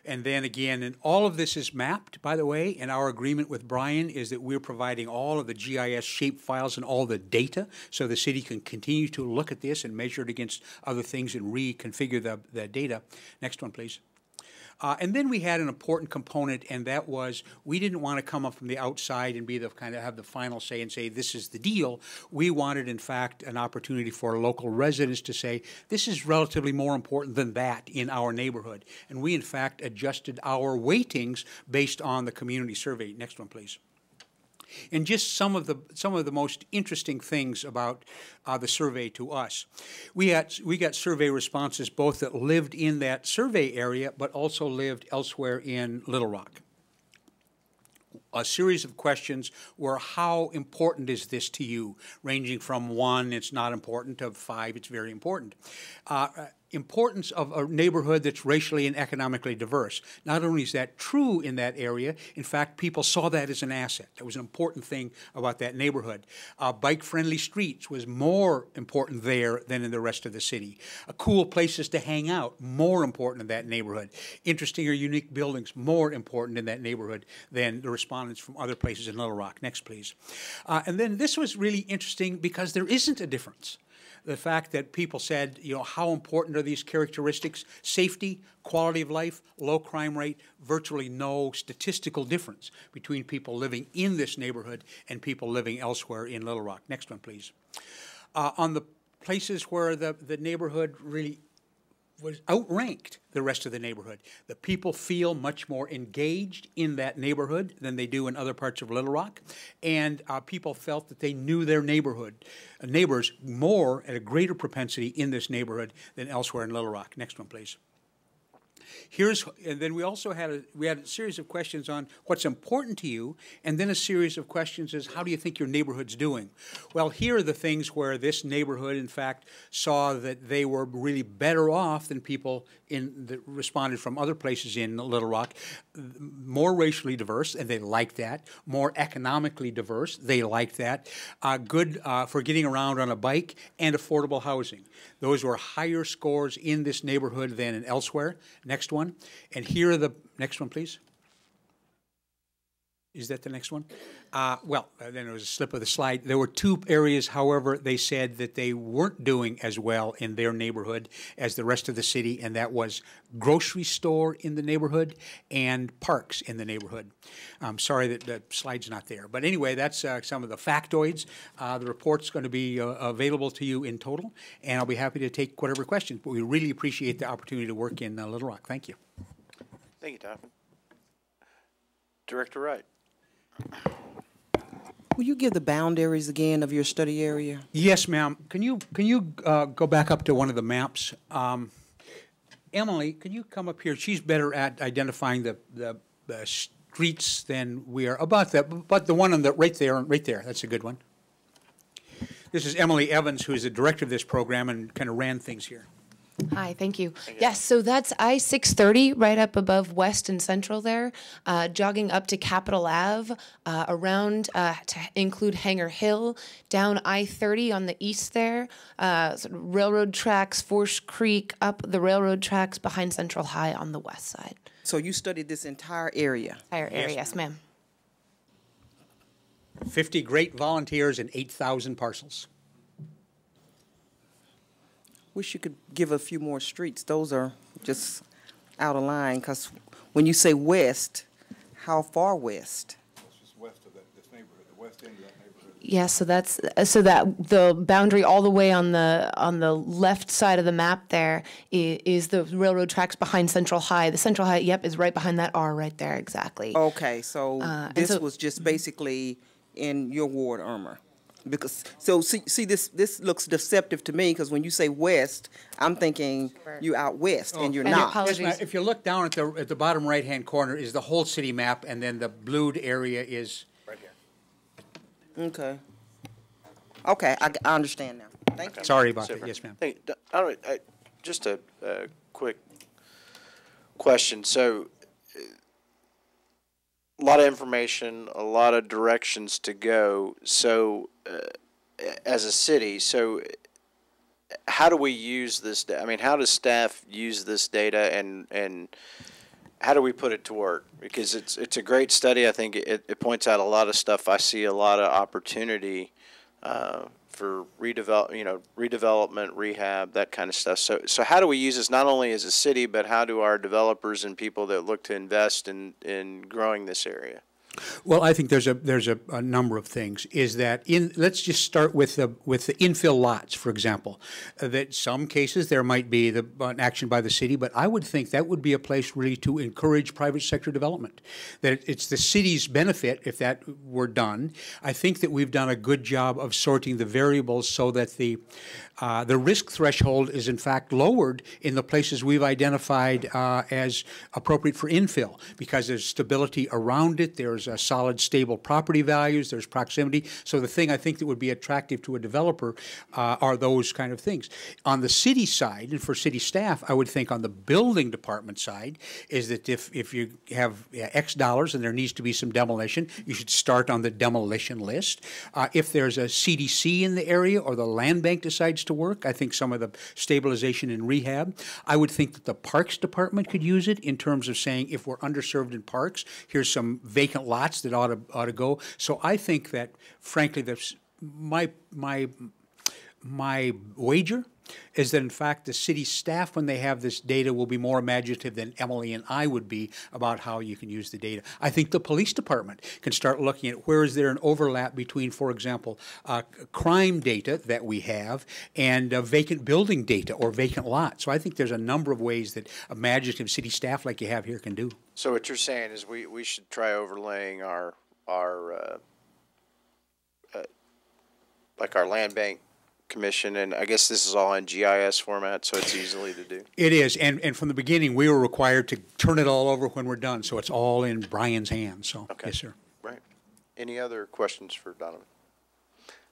And then again, and all of this is mapped, by the way, and our agreement with Brian is that we're providing all of the GIS shape files and all the data, so the city can continue to look at this and measure it against other things and reconfigure the data. Next one, please. And then we had an important component, and that was we didn't want to come up from the outside and be the kind of have the final say and say this is the deal. We wanted, in fact, an opportunity for local residents to say this is relatively more important than that in our neighborhood. And we, in fact, adjusted our weightings based on the community survey. Next one, please. And just some of the most interesting things about the survey to us. We got survey responses both that lived in that survey area but also lived elsewhere in Little Rock. A series of questions were, how important is this to you? Ranging from 1, it's not important, to 5, it's very important. Importance of a neighborhood that's racially and economically diverse. Not only is that true in that area, in fact, people saw that as an asset. That was an important thing about that neighborhood. Bike-friendly streets was more important there than in the rest of the city. Cool places to hang out, more important in that neighborhood. Interesting or unique buildings, more important in that neighborhood than the respondents from other places in Little Rock. Next, please. And then this was really interesting because there isn't a difference. The fact that people said, how important are these characteristics? Safety, quality of life, low crime rate, virtually no statistical difference between people living in this neighborhood and people living elsewhere in Little Rock. Next one, please. On the places where the neighborhood really was outranked the rest of the neighborhood. The people feel much more engaged in that neighborhood than they do in other parts of Little Rock, and people felt that they knew their neighbors more at a greater propensity in this neighborhood than elsewhere in Little Rock. Next one, please. And then we also had a series of questions on what's important to you, and then a series of questions as how do you think your neighborhood's doing? Well, here are the things where this neighborhood, in fact, saw that they were really better off than people that responded from other places in Little Rock. More racially diverse, and they liked that. More economically diverse, they liked that. Good for getting around on a bike, and affordable housing. Those were higher scores in this neighborhood than in elsewhere. Next one. And here are the next one, please. Is that the next one? Then there was a slip of the slide. There were two areas, however, they said that they weren't doing as well in their neighborhood as the rest of the city, and that was grocery store in the neighborhood and parks in the neighborhood. I'm sorry that the slide's not there. But anyway, that's some of the factoids. The report's going to be available to you in total, and I'll be happy to take whatever questions. But we really appreciate the opportunity to work in Little Rock. Thank you. Thank you, Tom. Director Wright. Will you give the boundaries again of your study area? Yes, ma'am. Can you go back up to one of the maps? Emily, can you come up here? She's better at identifying the streets than we are. But the one on the right there. That's a good one. This is Emily Evans, who is the director of this program and kind of ran things here. Hi, thank you. Yes, so that's I-630 right up above West and Central there, jogging up to Capitol Ave, around to include Hanger Hill, down I-30 on the east there, sort of railroad tracks, Forest Creek, up the railroad tracks behind Central High on the west side. So you studied this entire area? Entire area, yes, ma'am. 50 great volunteers and 8,000 parcels. Wish you could give a few more streets. Those are just out of line, because when you say west, how far west? It's just west of this neighborhood, the west end of that neighborhood. Yeah, so that's that the boundary all the way on the left side of the map there is the railroad tracks behind Central High. The Central High, yep, is right behind that R right there, exactly. Okay, so this was just basically in your ward, Irma. Because see this looks deceptive to me, because when you say west, I'm thinking you out west, and you're not. Yes, if you look down at the bottom right hand corner is the whole city map, and then the blued area is right here. Okay. Okay, I understand now. Thank you. Sorry about that. Yes, ma'am. All right, just a quick question. So, a lot of information, a lot of directions to go. So, as a city, so how do we use this? I mean, how does staff use this data, and how do we put it to work? Because it's a great study. I think it points out a lot of stuff. I see a lot of opportunity for redevelopment, rehab, that kind of stuff. So how do we use this not only as a city, but how do our developers and people that look to invest in growing this area? Well, I think there's a number of things. Is that let's just start with the infill lots, for example. That some cases there might be an action by the city, but I would think that would be a place really to encourage private sector development. That it's the city's benefit if that were done. I think that we've done a good job of sorting the variables so that the risk threshold is in fact lowered in the places we've identified as appropriate for infill, because there's stability around it. There's solid, stable property values. There's proximity. So the thing I think that would be attractive to a developer are those kind of things. On the city side, and for city staff, I would think on the building department side is that if you have X dollars and there needs to be some demolition, you should start on the demolition list. If there's a CDC in the area or the land bank decides to work, I think some of the stabilization and rehab. I would think that the Parks Department could use it in terms of saying if we're underserved in parks, here's some vacant lots that ought to go. So I think that, frankly, that's my wager is that in fact the city staff, when they have this data, will be more imaginative than Emily and I would be about how you can use the data. I think the police department can start looking at where is there an overlap between, for example, crime data that we have and vacant building data or vacant lots. So I think there's a number of ways that imaginative city staff like you have here can do. So what you're saying is we should try overlaying our like our land bank commission, and I guess this is all in GIS format, so it's easily to do. It is, and from the beginning, we were required to turn it all over when we're done, so it's all in Brian's hands, so, Okay. yes, sir. Right. Any other questions for Donovan?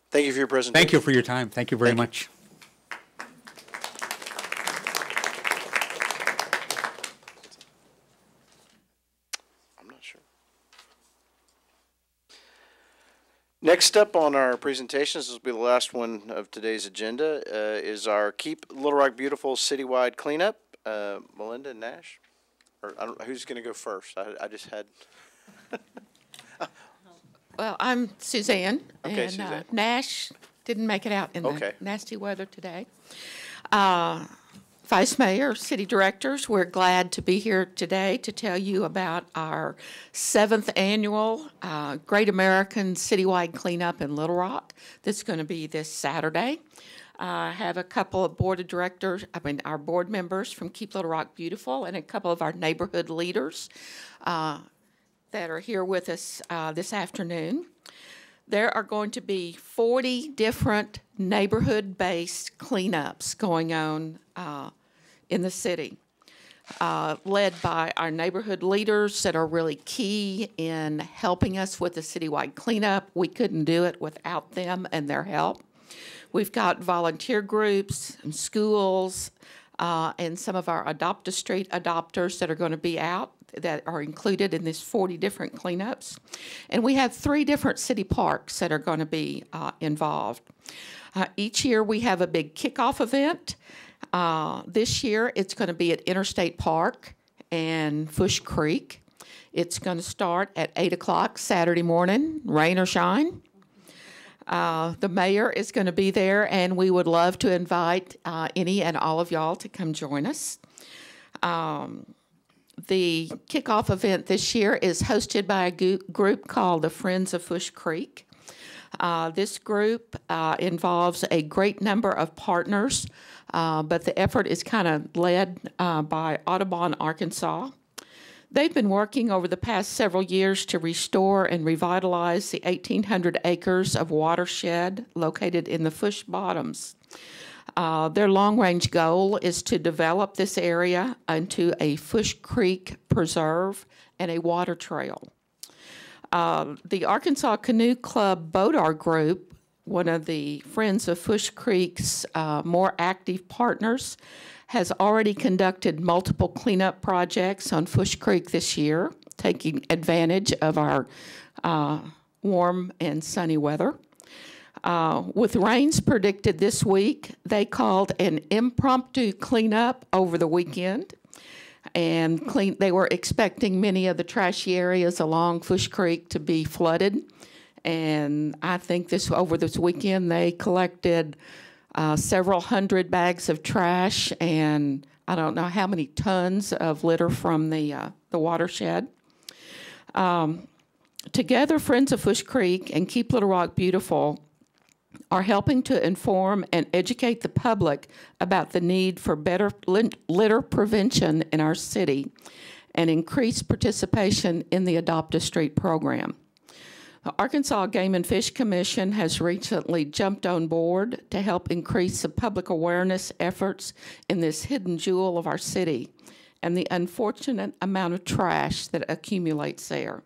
Thank you for your presentation. Thank you for your time. Thank you very much. I'm not sure. Next up on our presentations, this will be the last one of today's agenda, is our Keep Little Rock Beautiful citywide cleanup. Melinda and Nash? Or I don't, who's going to go first? I just had... Well, I'm Suzanne, Okay, and Suzanne. Nash didn't make it out in Okay. the nasty weather today. Vice Mayor, City Directors, we're glad to be here today to tell you about our 7th annual Great American Citywide Cleanup in Little Rock. That's going to be this Saturday. I have a couple of our board members from Keep Little Rock Beautiful and a couple of our neighborhood leaders that are here with us this afternoon. There are going to be 40 different neighborhood-based cleanups going on in the city, led by our neighborhood leaders that are really key in helping us with the citywide cleanup. We couldn't do it without them and their help. We've got volunteer groups and schools and some of our Adopt a Street adopters that are going to be out that are included in these 40 different cleanups. And we have 3 different city parks that are going to be involved. Each year we have a big kickoff event. This year it's going to be at Interstate Park and Fush Creek. It's going to start at 8 o'clock Saturday morning, rain or shine. The mayor is going to be there, and we would love to invite any and all of y'all to come join us. The kickoff event this year is hosted by a group called the Friends of Fush Creek. This group involves a great number of partners, but the effort is kind of led by Audubon, Arkansas. They've been working over the past several years to restore and revitalize the 1,800 acres of watershed located in the Fush Bottoms. Their long-range goal is to develop this area into a Fush Creek preserve and a water trail. The Arkansas Canoe Club Boatar Group, one of the Friends of Fush Creek's more active partners, has already conducted multiple cleanup projects on Fush Creek this year, taking advantage of our warm and sunny weather. With rains predicted this week, they called an impromptu cleanup over the weekend, and they were expecting many of the trashy areas along Fush Creek to be flooded. And I think over this weekend they collected several hundred bags of trash and I don't know how many tons of litter from the watershed. Together, Friends of Fush Creek and Keep Little Rock Beautiful are helping to inform and educate the public about the need for better litter prevention in our city and increased participation in the Adopt a Street program. The Arkansas Game and Fish Commission has recently jumped on board to help increase the public awareness efforts in this hidden jewel of our city and the unfortunate amount of trash that accumulates there.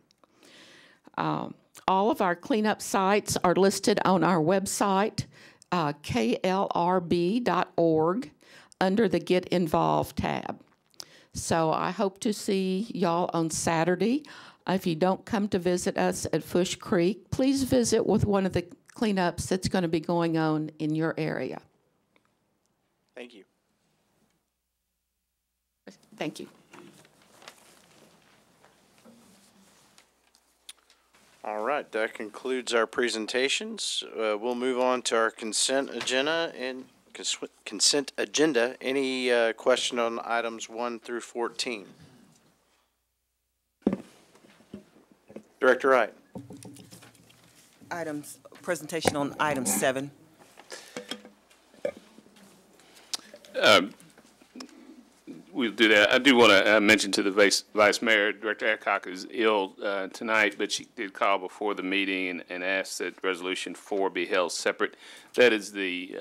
All of our cleanup sites are listed on our website, klrb.org, under the Get Involved tab. So I hope to see y'all on Saturday. If you don't come to visit us at Fush Creek, please visit with one of the cleanups that's going to be going on in your area. Thank you. Thank you. All right, that concludes our presentations. We'll move on to our consent agenda and consent agenda. Any question on items 1 through 14? Director Wright. Presentation on item 7. We'll do that. I do want to mention to the Vice Mayor, Director Babcock is ill tonight, but she did call before the meeting and asked that Resolution 4 be held separate. That is the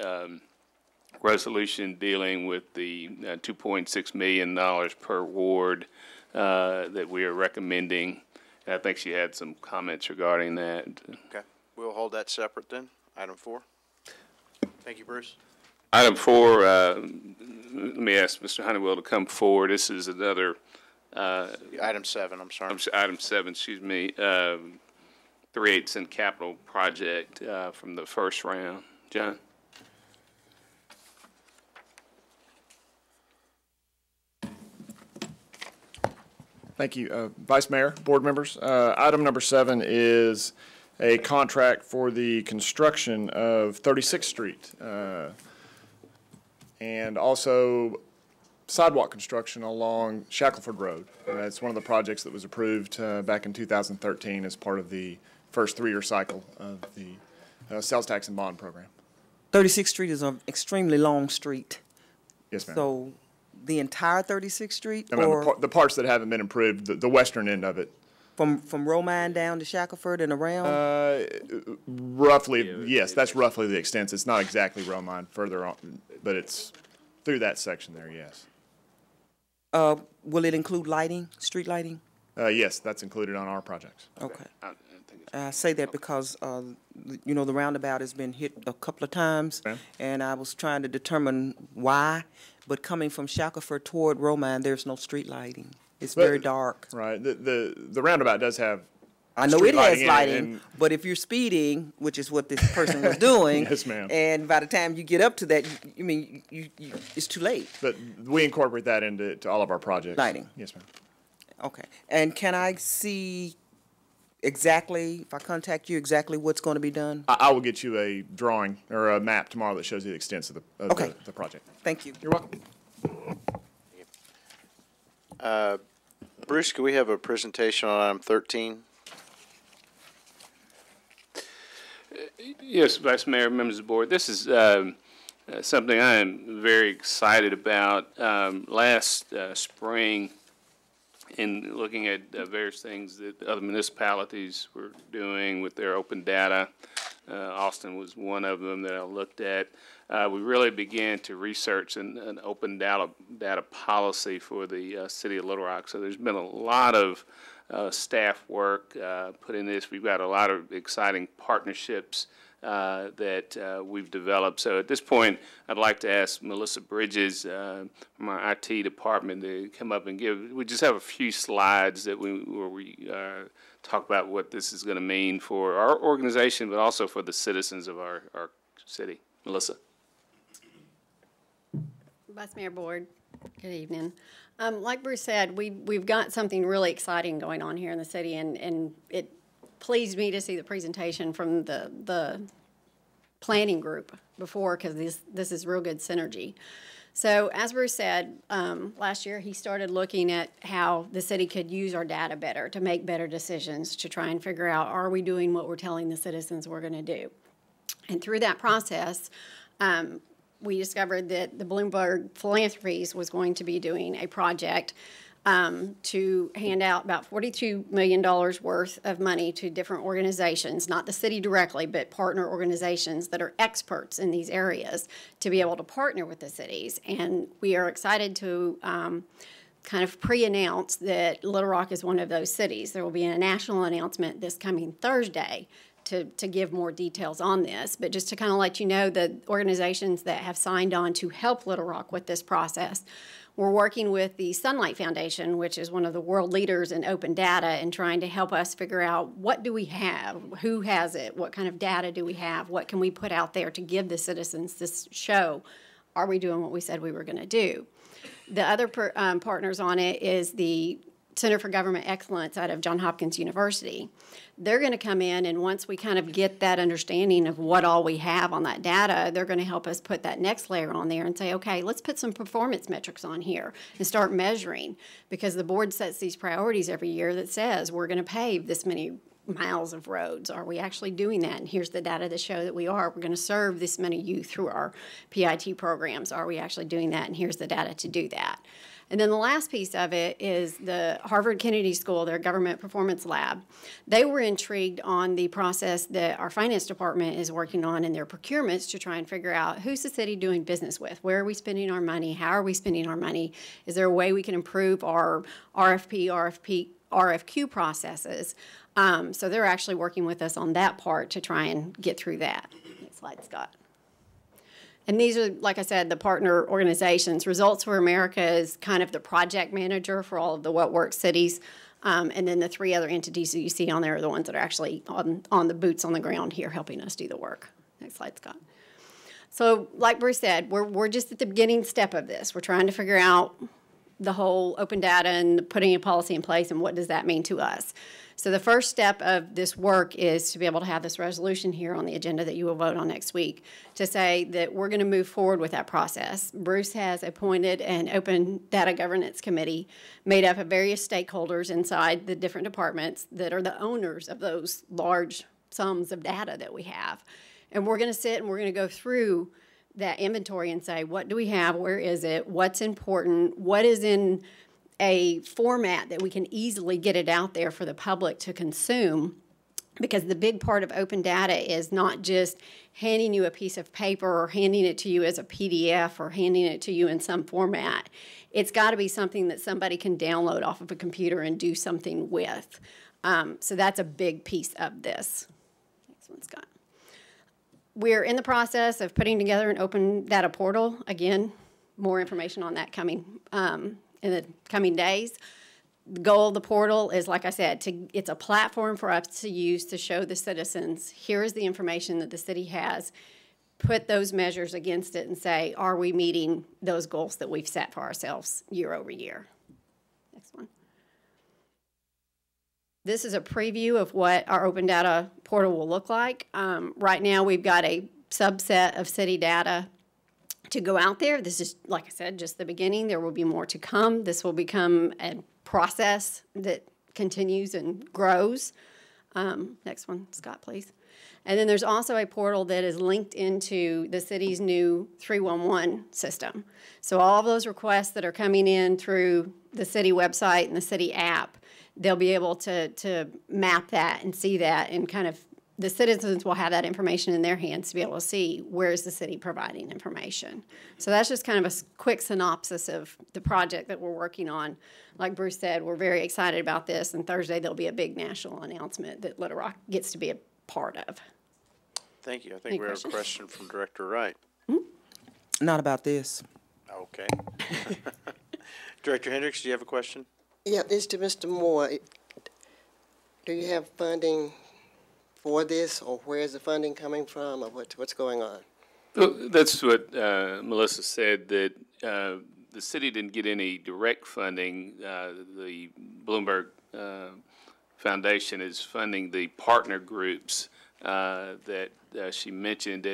resolution dealing with the $2.6 million per ward that we are recommending. And I think she had some comments regarding that. Okay. We'll hold that separate then. Item 4. Thank you, Bruce. Item 4, let me ask Mr. Honeywell to come forward. This is another. Item 7, I'm sorry. Item 7, excuse me. 3/8 cent capital project from the first round. John? Thank you, Vice Mayor, board members. Item number 7 is a contract for the construction of 36th Street and also sidewalk construction along Shackelford Road. It's one of the projects that was approved back in 2013 as part of the first 3-year cycle of the sales tax and bond program. 36th Street is an extremely long street. Yes, ma'am. So the entire 36th Street? No, or the parts that haven't been improved, the western end of it. From Romine down to Shackelford and around? Roughly, yes, that's roughly the extent. It's not exactly Romine further on, but it's through that section there, yes. Will it include lighting, street lighting? Yes, that's included on our projects. Okay. I say that because, you know, the roundabout has been hit a couple of times, and I was trying to determine why, but coming from Shackelford toward Romine, there's no street lighting. It's very dark. Right. The roundabout does have. I know it has lighting, but if you're speeding, which is what this person was doing, yes, ma'am. And by the time you get up to that, you it's too late. But we incorporate that into all of our projects. Lighting. Yes, ma'am. Okay. And can I see exactly, if I contact you, exactly what's going to be done? I will get you a drawing or a map tomorrow that shows you the extent of the project. Thank you. You're welcome. Bruce, can we have a presentation on item 13? Yes, Vice Mayor, members of the board. This is something I am very excited about. Last spring, in looking at various things that other municipalities were doing with their open data, Austin was one of them that I looked at. We really began to research an open data policy for the city of Little Rock. So there's been a lot of staff work put in this. We've got a lot of exciting partnerships that we've developed. So at this point, I'd like to ask Melissa Bridges from our IT department to come up and we just have a few slides that where we talk about what this is going to mean for our organization, but also for the citizens of our city. Melissa. Vice Mayor Board, good evening. Like Bruce said, we've got something really exciting going on here in the city, and it pleased me to see the presentation from the planning group before, because this is real good synergy. So as Bruce said, last year he started looking at how the city could use our data better to make better decisions, to try and figure out, are we doing what we're telling the citizens we're going to do? And through that process, we discovered that the Bloomberg Philanthropies was going to be doing a project to hand out about $42 million worth of money to different organizations, not the city directly, but partner organizations that are experts in these areas, to be able to partner with the cities. And we are excited to kind of pre-announce that Little Rock is one of those cities. There will be a national announcement this coming Thursday to give more details on this, but just to kind of let you know, the organizations that have signed on to help Little Rock with this process, we're working with the Sunlight Foundation, which is one of the world leaders in open data, and trying to help us figure out, what do we have, who has it, what kind of data do we have, what can we put out there to give the citizens this show, are we doing what we said we were going to do? The other partners on it is the Center for Government Excellence out of Johns Hopkins University. They're going to come in, and once we kind of get that understanding of what all we have on that data, they're going to help us put that next layer on there and say, okay, let's put some performance metrics on here and start measuring, because the board sets these priorities every year that says we're going to pave this many miles of roads. Are we actually doing that? And here's the data to show that we are. We're going to serve this many youth through our PIT programs. Are we actually doing that? And here's the data to do that. And then the last piece of it is the Harvard Kennedy School, their government performance lab. They were intrigued on the process that our finance department is working on in their procurements to try and figure out who's the city doing business with, where are we spending our money, how are we spending our money, is there a way we can improve our RFQ processes. So they're actually working with us on that part to try and get through that. Next slide, Scott. And these are, like I said, the partner organizations. Results for America is kind of the project manager for all of the What Works cities. And then the 3 other entities that you see on there are the ones that are actually on the boots on the ground here helping us do the work. Next slide, Scott. So like Bruce said, we're just at the beginning step of this. We're trying to figure out the whole open data and putting a policy in place and what does that mean to us. So the first step of this work is to be able to have this resolution here on the agenda that you will vote on next week to say that we're going to move forward with that process. Bruce has appointed an open data governance committee made up of various stakeholders inside the different departments that are the owners of those large sums of data that we have. And we're going to sit and we're going to go through that inventory and say, what do we have? Where is it? What's important? What is in a format that we can easily get it out there for the public to consume? Because the big part of open data is not just handing you a piece of paper or handing it to you as a PDF or handing it to you in some format. It's got to be something that somebody can download off of a computer and do something with. So that's a big piece of this. Next one, Scott. We're in the process of putting together an open data portal. Again, more information on that coming in the coming days. The goal of the portal is, like I said, it's a platform for us to use to show the citizens, here is the information that the city has, put those measures against it and say, are we meeting those goals that we've set for ourselves year over year? Next one. This is a preview of what our open data portal will look like. Right now we've got a subset of city data to go out there. This is, like I said, just the beginning. There will be more to come. This will become a process that continues and grows. Next one, Scott, please. And then there's also a portal that is linked into the city's new 311 system. So all of those requests that are coming in through the city website and the city app, they'll be able to map that and see that, and kind of the citizens will have that information in their hands to be able to see where is the city providing information. So that's just kind of a quick synopsis of the project that we're working on. Like Bruce said, we're very excited about this, and Thursday there'll be a big national announcement that Little Rock gets to be a part of. Thank you. I think we have a question from Director Wright. Not about this. Okay. Director Hendricks, do you have a question? Yeah, it's to Mr. Moore. Do you have funding for this, or where is the funding coming from, or what's going on? Well, that's what Melissa said, that the city didn't get any direct funding. The Bloomberg Foundation is funding the partner groups that she mentioned,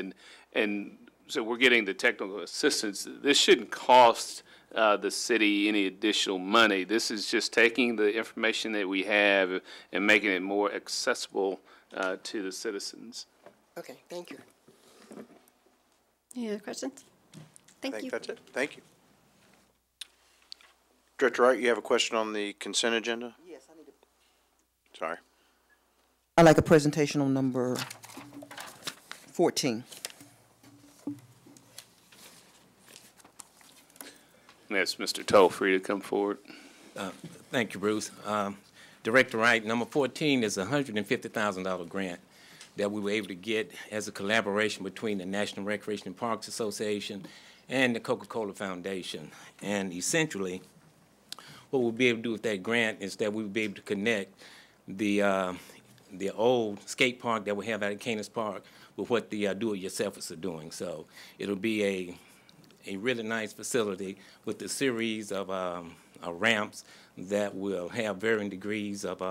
and so we're getting the technical assistance. This shouldn't cost the city any additional money. This is just taking the information that we have and making it more accessible to the citizens. Okay, thank you. Any other questions? Thank you. That's it. Thank you. Director Wright, you have a question on the consent agenda? Yes, I need to. Sorry. I'd like a presentation on number 14. Yes, Mr. Toll-Free to come forward. Thank you, Bruce. Director Wright, number 14 is a $150,000 grant that we were able to get as a collaboration between the National Recreation and Parks Association and the Coca-Cola Foundation. And essentially, what we'll be able to do with that grant is that we'll be able to connect the old skate park that we have out at Canis Park with what the do-it-yourselfers are doing. So it'll be a really nice facility with a series of ramps that will have varying degrees of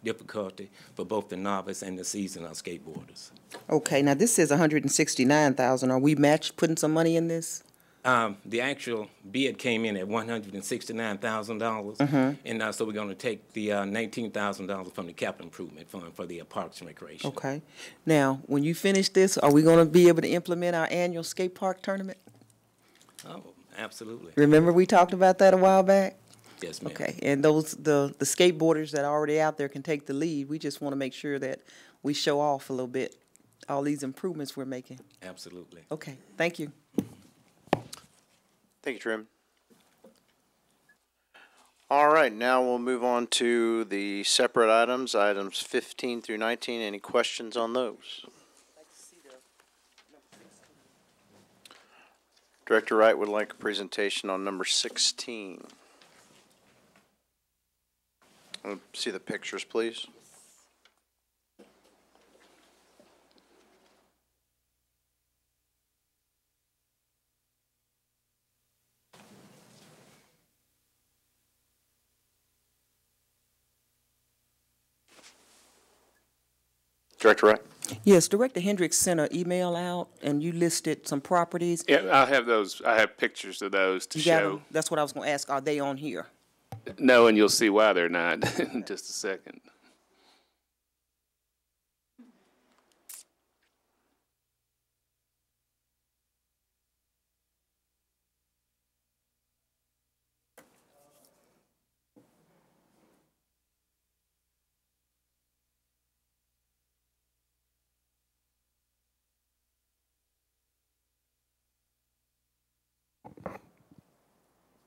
difficulty for both the novice and the seasoned skateboarders. Okay, now this says 169,000. Are we putting some money in this? The actual bid came in at $169,000, and so we're going to take the $19,000 from the capital improvement fund for the Parks and Recreation. Okay. Now, when you finish this, are we going to be able to implement our annual skate park tournament? Oh, absolutely. Remember we talked about that a while back? Yes, ma'am. Okay, and the skateboarders that are already out there can take the lead. We just want to make sure that we show off a little bit all these improvements we're making. Absolutely. Okay, thank you. Thank you, Trim. All right, now we'll move on to the separate items, items 15 through 19. Any questions on those? Director Wright would like a presentation on number 16. See the pictures, please. Director Wright? Yes, Director Hendricks sent an email out, and you listed some properties. Yeah, I have those. I have pictures of those to You got show. them? That's what I was going to ask. Are they on here? No, and you'll see why they're not in just a second.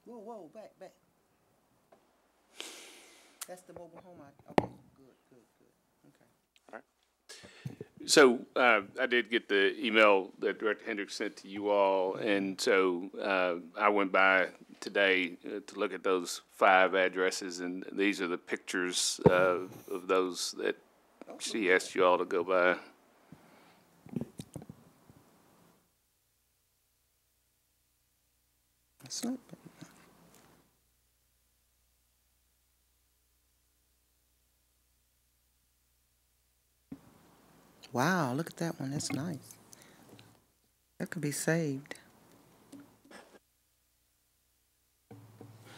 Whoa, back. That's the mobile home. Okay, good. Okay. So I did get the email that Director Hendricks sent to you all, and so I went by today to look at those 5 addresses, and these are the pictures of those that she asked you all to go by. That's not bad. Wow, look at that one. That's nice. That could be saved.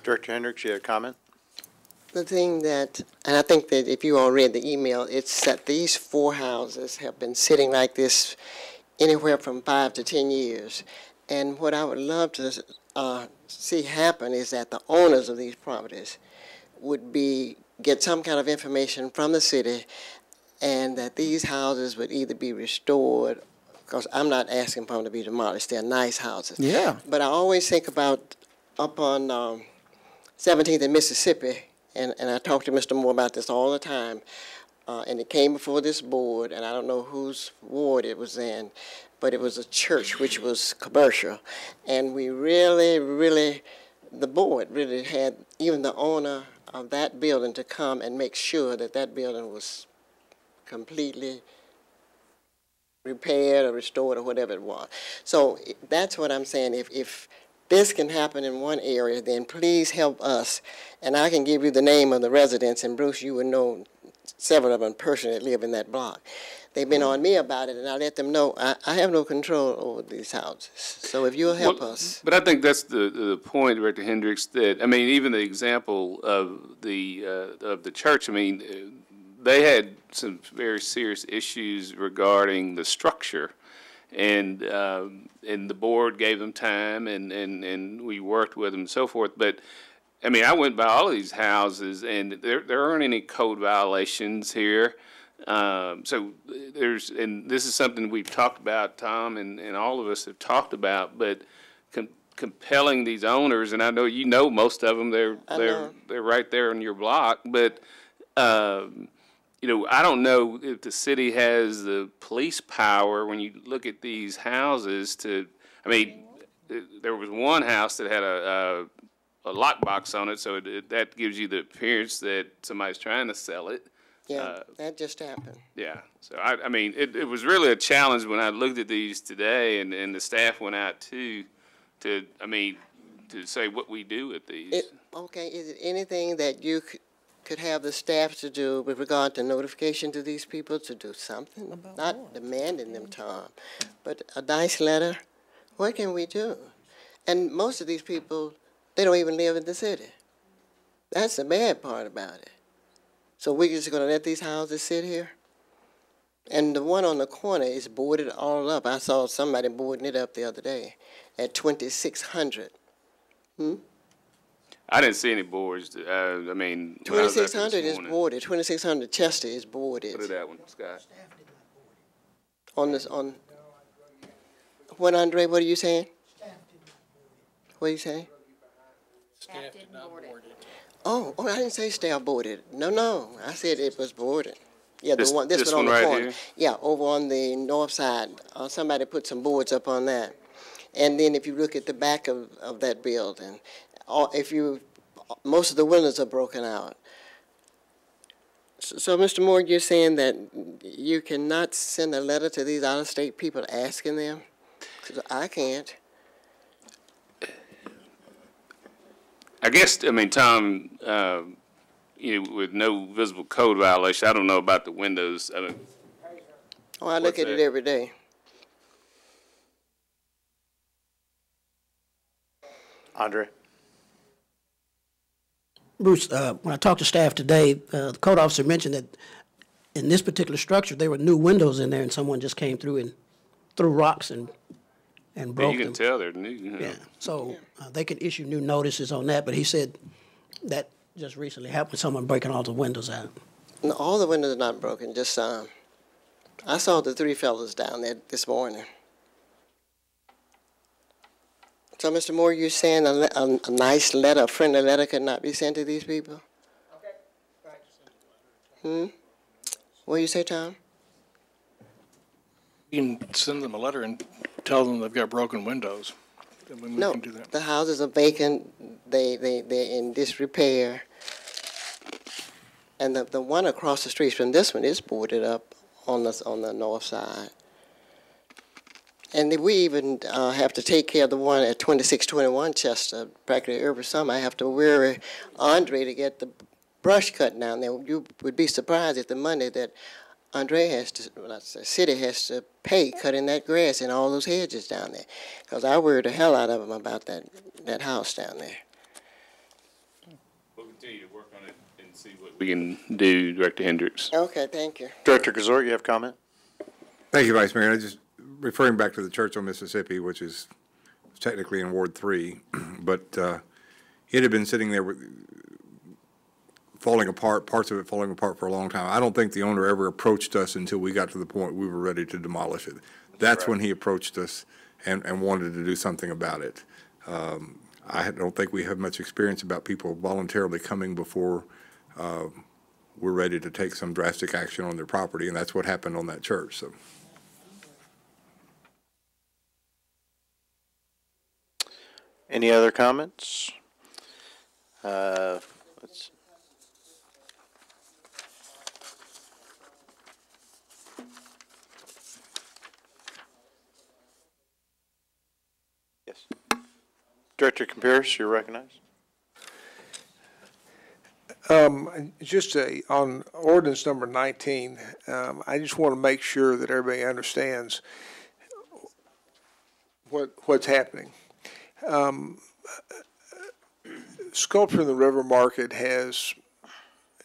Director Hendricks, you have a comment? The thing that, and I think that if you all read the email, it's that these 4 houses have been sitting like this anywhere from 5 to 10 years. And what I would love to see happen is that the owners of these properties would get some kind of information from the city, and that these houses would either be restored, because I'm not asking for them to be demolished. They're nice houses. Yeah. But I always think about up on 17th and Mississippi, and I talk to Mr. Moore about this all the time, and it came before this board, and I don't know whose ward it was in, but it was a church which was commercial, and we really, the board really had even the owner of that building to come and make sure that that building was completely repaired or restored or whatever it was. So that's what I'm saying. If this can happen in one area, then please help us. And I can give you the name of the residents, and Bruce, you would know several of them personally that live in that block. They've been on me about it, and I let them know I have no control over these houses. So if you'll help us. But I think that's the point, Director Hendricks, that, I mean, even the example of the church, I mean, they had some very serious issues regarding the structure, and the board gave them time, and we worked with them and so forth. But I mean, I went by all of these houses, and there aren't any code violations here. So and this is something we've talked about, Tom, and all of us have talked about, but compelling these owners, and I know you know most of them, they're right there on your block, but you know, I don't know if the city has the police power when you look at these houses to, I mean, there was one house that had a lockbox on it, so that gives you the appearance that somebody's trying to sell it. Yeah, that just happened. Yeah, so I mean, it was really a challenge when I looked at these today, and the staff went out too, I mean, to say what we do with these. Okay, is it anything that you could have the staff to do with regard to notification to these people to do something? Not demanding them, Tom, but a nice letter. What can we do? And most of these people, they don't even live in the city. That's the bad part about it. So we're just going to let these houses sit here? And the one on the corner is boarded all up. I saw somebody boarding it up the other day at 2600. I didn't see any boards. I mean, 2600 is boarded. 2600 Chester is boarded. What is that one, Scott? On what, Andre? What are you saying? What are you saying? Staff did not board it. Oh, I didn't say staff boarded. No, I said it was boarded. Yeah, this one on the right corner. Here? Yeah, over on the north side. Somebody put some boards up on that. And then if you look at the back of that building, most of the windows are broken out. So, Mr. Moore, you're saying that you cannot send a letter to these out-of-state people asking them? 'Cause I can't. I guess, I mean, Tom, with no visible code violation, I don't know about the windows. I mean, I look at it every day. Andre? Bruce, when I talked to staff today, the code officer mentioned that in this particular structure, there were new windows in there, and someone just came through and threw rocks and broke you can them. tell they're new. Yeah, so they can issue new notices on that, but he said that just recently happened with someone breaking all the windows out. No, all the windows are not broken, just some. I saw the three fellas down there this morning. So, Mr. Moore, you're saying a nice letter, a friendly letter could not be sent to these people? Okay. What do you say, Tom? You can send them a letter and tell them they've got broken windows. We No, can do that. the houses are vacant, they're in disrepair. And the one across the street from this one is boarded up on the north side. And we even have to take care of the one at 2621 Chester. Practically every summer I have to weary Andre to get the brush cut down there. You would be surprised at the money that Andre has to, the city has to pay cutting that grass and all those hedges down there. Because I worry the hell out of them about that house down there. We'll continue to work on it and see what we can do, Director Hendricks. Okay, thank you. Director Gazor, you have a comment? Thank you, Vice Mayor. I just referring back to the church on Mississippi, which is technically in Ward 3, but it had been sitting there falling apart, parts of it falling apart for a long time. I don't think the owner ever approached us until we got to the point we were ready to demolish it. That's when he approached us and wanted to do something about it. I don't think we have much experience about people voluntarily coming before we're ready to take some drastic action on their property, and that's what happened on that church. So. Any other comments? Let's. Yes. Director Comparis, you're recognized. Just on ordinance number 19, I just want to make sure that everybody understands what's happening. Sculpture in the River Market has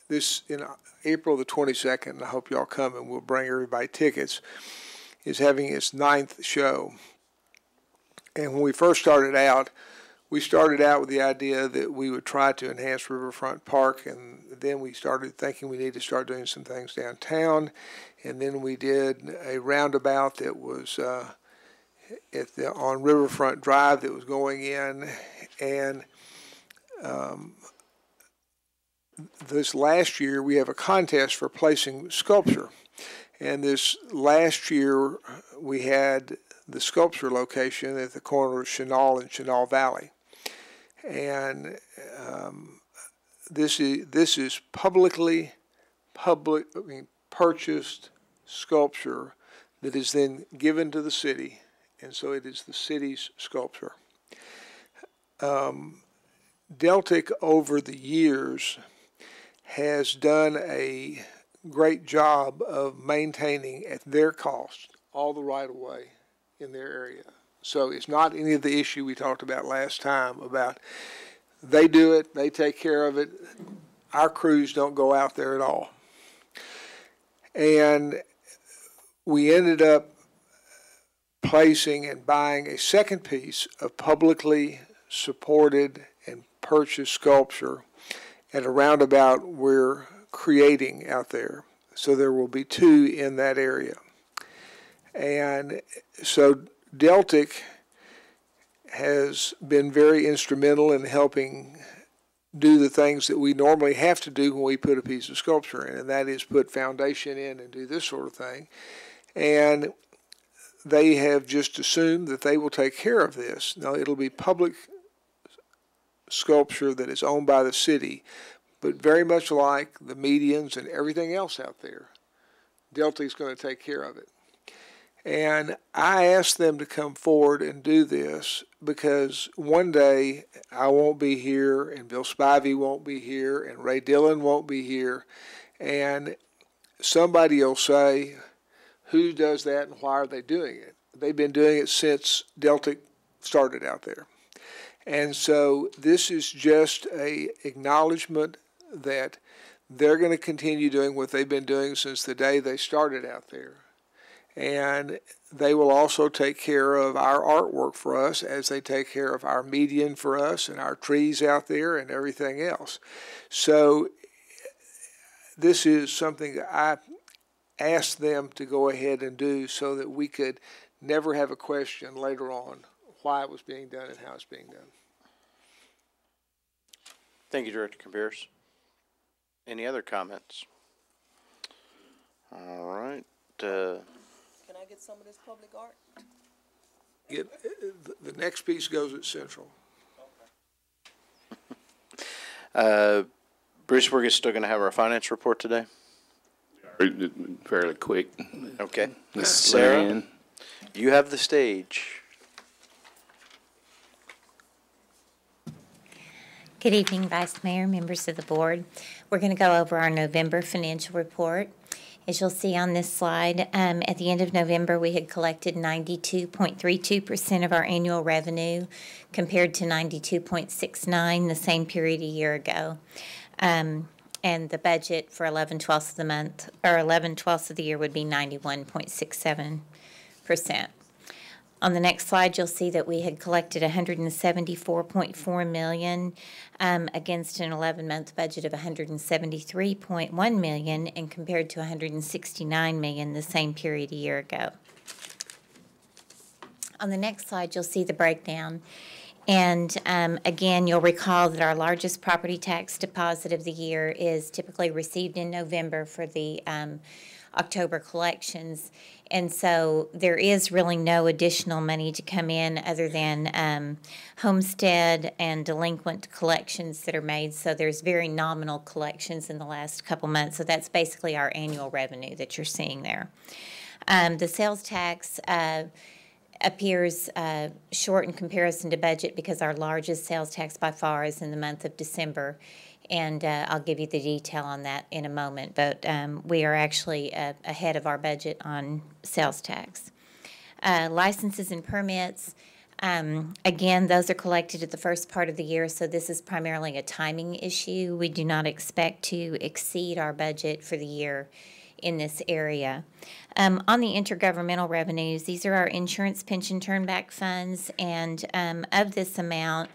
this in April the 22nd. I hope y'all come and we'll bring everybody tickets. Is having its 9th show. And when we first started out, we started out with the idea that we would try to enhance Riverfront Park, and then we started thinking we need to start doing some things downtown, and then we did a roundabout that was on Riverfront Drive that was going in, and this last year we have a contest for placing sculpture, and this last year we had the sculpture location at the corner of Chenal and Chenal Valley. And this is purchased sculpture that is then given to the city, and so it is the city's sculpture. Deltic over the years has done a great job of maintaining at their cost all the right-of-way in their area. So it's not any of the issue we talked about last time about they do it, they take care of it. Our crews don't go out there at all. And we ended up placing and buying a second piece of publicly supported and purchased sculpture at a roundabout we're creating out there. So there will be 2 in that area. And so Deltic has been very instrumental in helping do the things that we normally have to do when we put a piece of sculpture in, and that is put foundation in and do this sort of thing. And they have just assumed that they will take care of this. Now, it'll be public sculpture that is owned by the city, but very much like the medians and everything else out there, Deltic's going to take care of it. And I asked them to come forward and do this because one day I won't be here, and Bill Spivey won't be here, and Ray Dillon won't be here, and somebody will say, who does that and why are they doing it? They've been doing it since Deltic started out there. And so this is just a acknowledgement that they're going to continue doing what they've been doing since the day they started out there. And they will also take care of our artwork for us as they take care of our median for us and our trees out there and everything else. So this is something that I asked them to go ahead and do so that we could never have a question later on why it was being done and how it's being done. Thank you, Director Cabeers. Any other comments? All right. Can I get some of this public art? The next piece goes at Central. Bruce, we're still going to have our finance report today? Fairly quick. Okay. Ms. Sarah, Larian. you have the stage. Good evening, Vice Mayor, members of the board. We're going to go over our November financial report. As you'll see on this slide, at the end of November, we had collected 92.32% of our annual revenue compared to 92.69% the same period a year ago. And the budget for 11/12 of the month, or 11/12 of the year, would be 91.67%. On the next slide, you'll see that we had collected $174.4 million against an 11-month budget of $173.1 million, and compared to $169 million the same period a year ago. On the next slide, you'll see the breakdown. And again, you'll recall that our largest property tax deposit of the year is typically received in November for the October collections. And so there is really no additional money to come in other than homestead and delinquent collections that are made. So there's very nominal collections in the last couple months. So that's basically our annual revenue that you're seeing there. The sales tax appears short in comparison to budget because our largest sales tax by far is in the month of December. And I'll give you the detail on that in a moment, but we are actually ahead of our budget on sales tax. Licenses and permits, again, those are collected at the first part of the year, so this is primarily a timing issue. We do not expect to exceed our budget for the year in this area. On the intergovernmental revenues, these are our insurance pension turnback funds, and of this amount,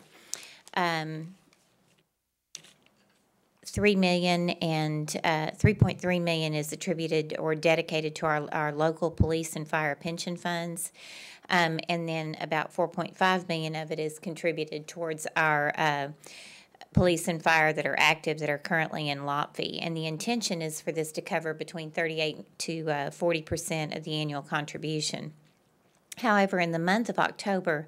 $3.3 million is attributed or dedicated to our local police and fire pension funds, and then about $4.5 million of it is contributed towards our police and fire that are active that are currently in lot fee. And the intention is for this to cover between 38 to 40% of the annual contribution. However, in the month of October,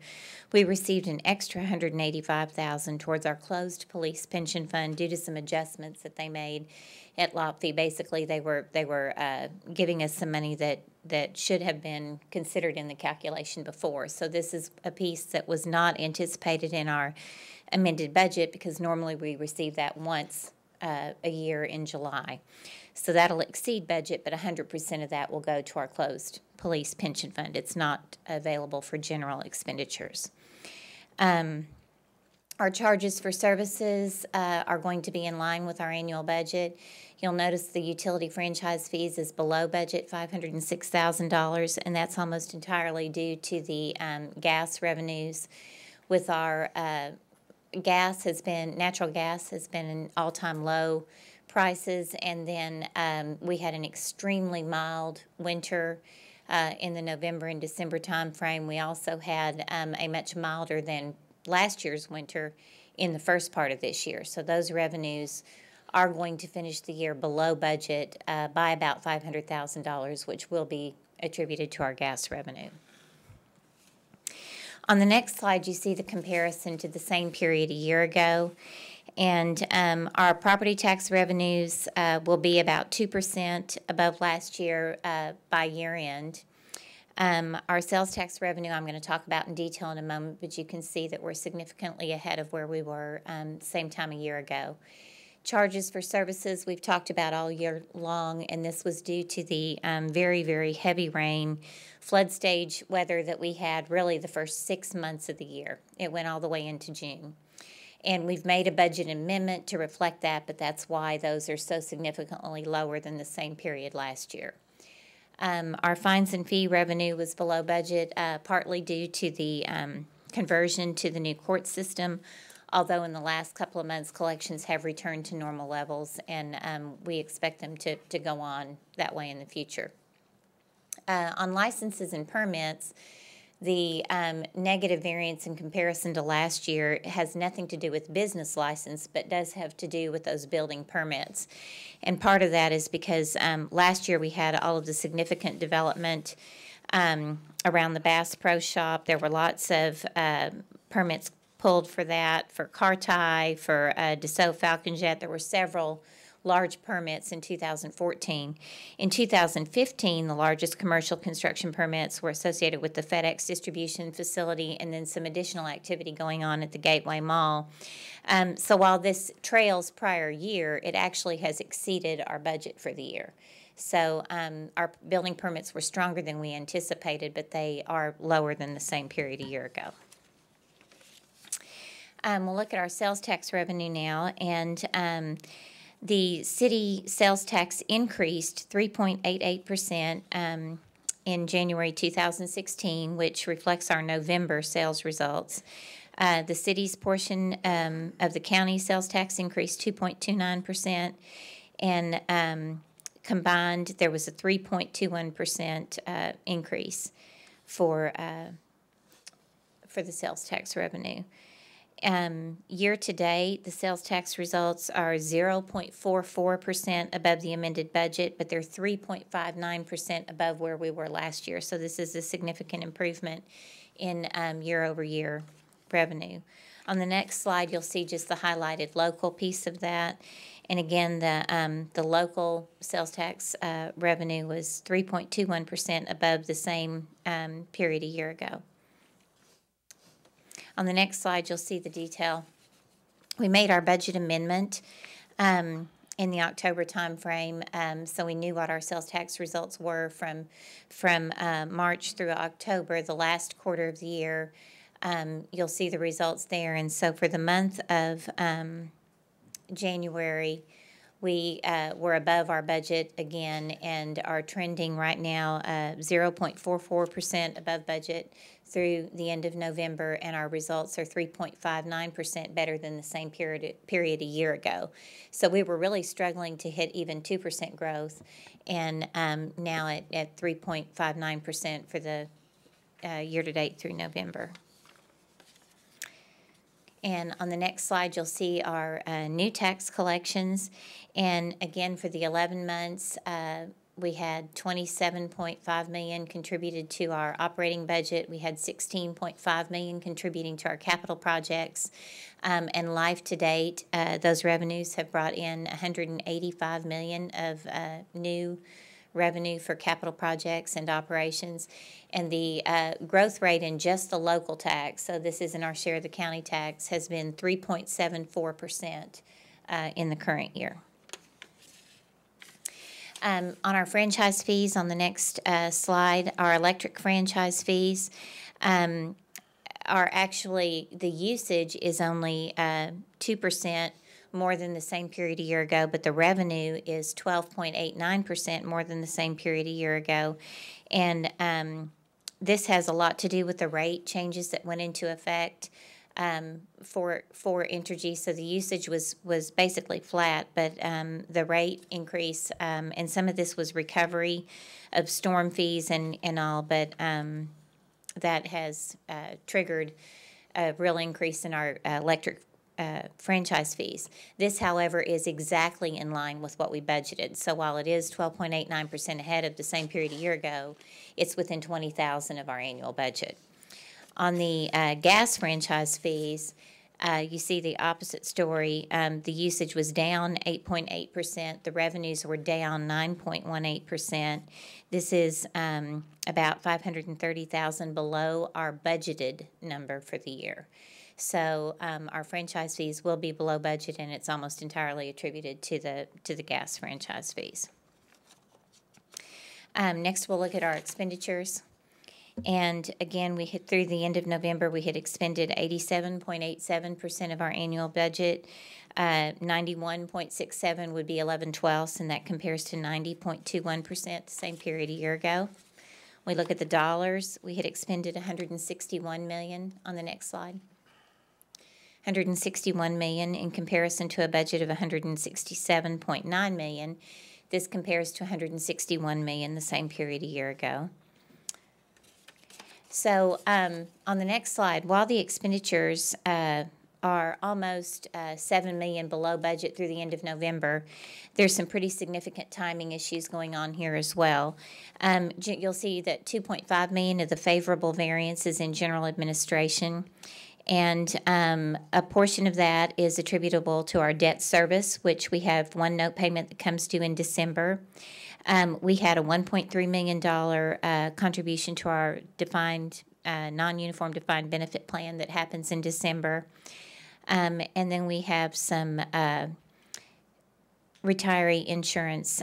we received an extra $185,000 towards our closed police pension fund due to some adjustments that they made at LOPFI. Basically, they were giving us some money that should have been considered in the calculation before. So this is a piece that was not anticipated in our amended budget because normally we receive that once a year in July. So that'll exceed budget, but 100% of that will go to our closed police pension fund. It's not available for general expenditures. Our charges for services are going to be in line with our annual budget. You'll notice the utility franchise fees is below budget, $506,000, and that's almost entirely due to the gas revenues. With our natural gas has been an all-time low prices, and then we had an extremely mild winter in the November and December time frame. We also had a much milder than last year's winter in the first part of this year. So those revenues are going to finish the year below budget by about $500,000, which will be attributed to our gas revenue. On the next slide, you see the comparison to the same period a year ago. And our property tax revenues will be about 2% above last year by year end. Our sales tax revenue I'm going to talk about in detail in a moment, but you can see that we're significantly ahead of where we were same time a year ago. Charges for services we've talked about all year long, and this was due to the very, very heavy rain, flood stage weather that we had really the first 6 months of the year. It went all the way into June. And we've made a budget amendment to reflect that, but that's why those are so significantly lower than the same period last year. Our fines and fee revenue was below budget, partly due to the conversion to the new court system, although in the last couple of months collections have returned to normal levels, and we expect them to go on that way in the future. On licenses and permits, the negative variance in comparison to last year has nothing to do with business license, but does have to do with those building permits. And part of that is because last year we had all of the significant development around the Bass Pro Shop. There were lots of permits pulled for that, for car tie, for Dassault Falcon Jet. There were several large permits in 2014. In 2015, the largest commercial construction permits were associated with the FedEx distribution facility and then some additional activity going on at the Gateway Mall. So while this trails prior year, it actually has exceeded our budget for the year. So our building permits were stronger than we anticipated, but they are lower than the same period a year ago. We'll look at our sales tax revenue now, and the city sales tax increased 3.88% in January 2016, which reflects our November sales results. The city's portion of the county sales tax increased 2.29%, and combined there was a 3.21% increase for the sales tax revenue. Year to date, the sales tax results are 0.44% above the amended budget, but they're 3.59% above where we were last year. So this is a significant improvement in year-over-year revenue. On the next slide, you'll see just the highlighted local piece of that. And again, the local sales tax revenue was 3.21% above the same period a year ago. On the next slide, you'll see the detail. We made our budget amendment in the October time frame, so we knew what our sales tax results were from March through October, the last quarter of the year. You'll see the results there. And so for the month of January, we were above our budget again and are trending right now 0.44% above budget through the end of November, and our results are 3.59% better than the same period a year ago. So we were really struggling to hit even 2% growth, and now at 3.59% for the year-to-date through November. And on the next slide, you'll see our new tax collections. And again, for the 11 months, we had $27.5 million contributed to our operating budget. We had $16.5 million contributing to our capital projects. And life to date, those revenues have brought in $185 million of new revenue for capital projects and operations. And the growth rate in just the local tax, so this isn't our share of the county tax, has been 3.74% in the current year. On our franchise fees on the next slide, our electric franchise fees are actually, the usage is only 2% more than the same period a year ago, but the revenue is 12.89% more than the same period a year ago. And this has a lot to do with the rate changes that went into effect for Entergy. So the usage was basically flat, but the rate increase, and some of this was recovery of storm fees and all, but that has triggered a real increase in our electric franchise fees. This, however, is exactly in line with what we budgeted. So while it is 12.89% ahead of the same period a year ago, it's within $20,000 of our annual budget. On the gas franchise fees, you see the opposite story. The usage was down 8.8%. The revenues were down 9.18%. This is about $530,000 below our budgeted number for the year. So our franchise fees will be below budget, and it's almost entirely attributed to the gas franchise fees. Next, we'll look at our expenditures. And again, we hit through the end of November, we had expended 87.87% of our annual budget. 91.67 would be 11/12, and that compares to 90.21% the same period a year ago. We look at the dollars, we had expended $161 million on the next slide. $161 million in comparison to a budget of $167.9 million. This compares to $161 million the same period a year ago. So on the next slide, while the expenditures are almost $7 million below budget through the end of November, there's some pretty significant timing issues going on here as well. You'll see that $2.5 million of the favorable variance is in general administration, and a portion of that is attributable to our debt service, which we have one note payment that comes due in December. We had a $1.3 million contribution to our defined, non-uniform defined benefit plan that happens in December. And then we have some retiree insurance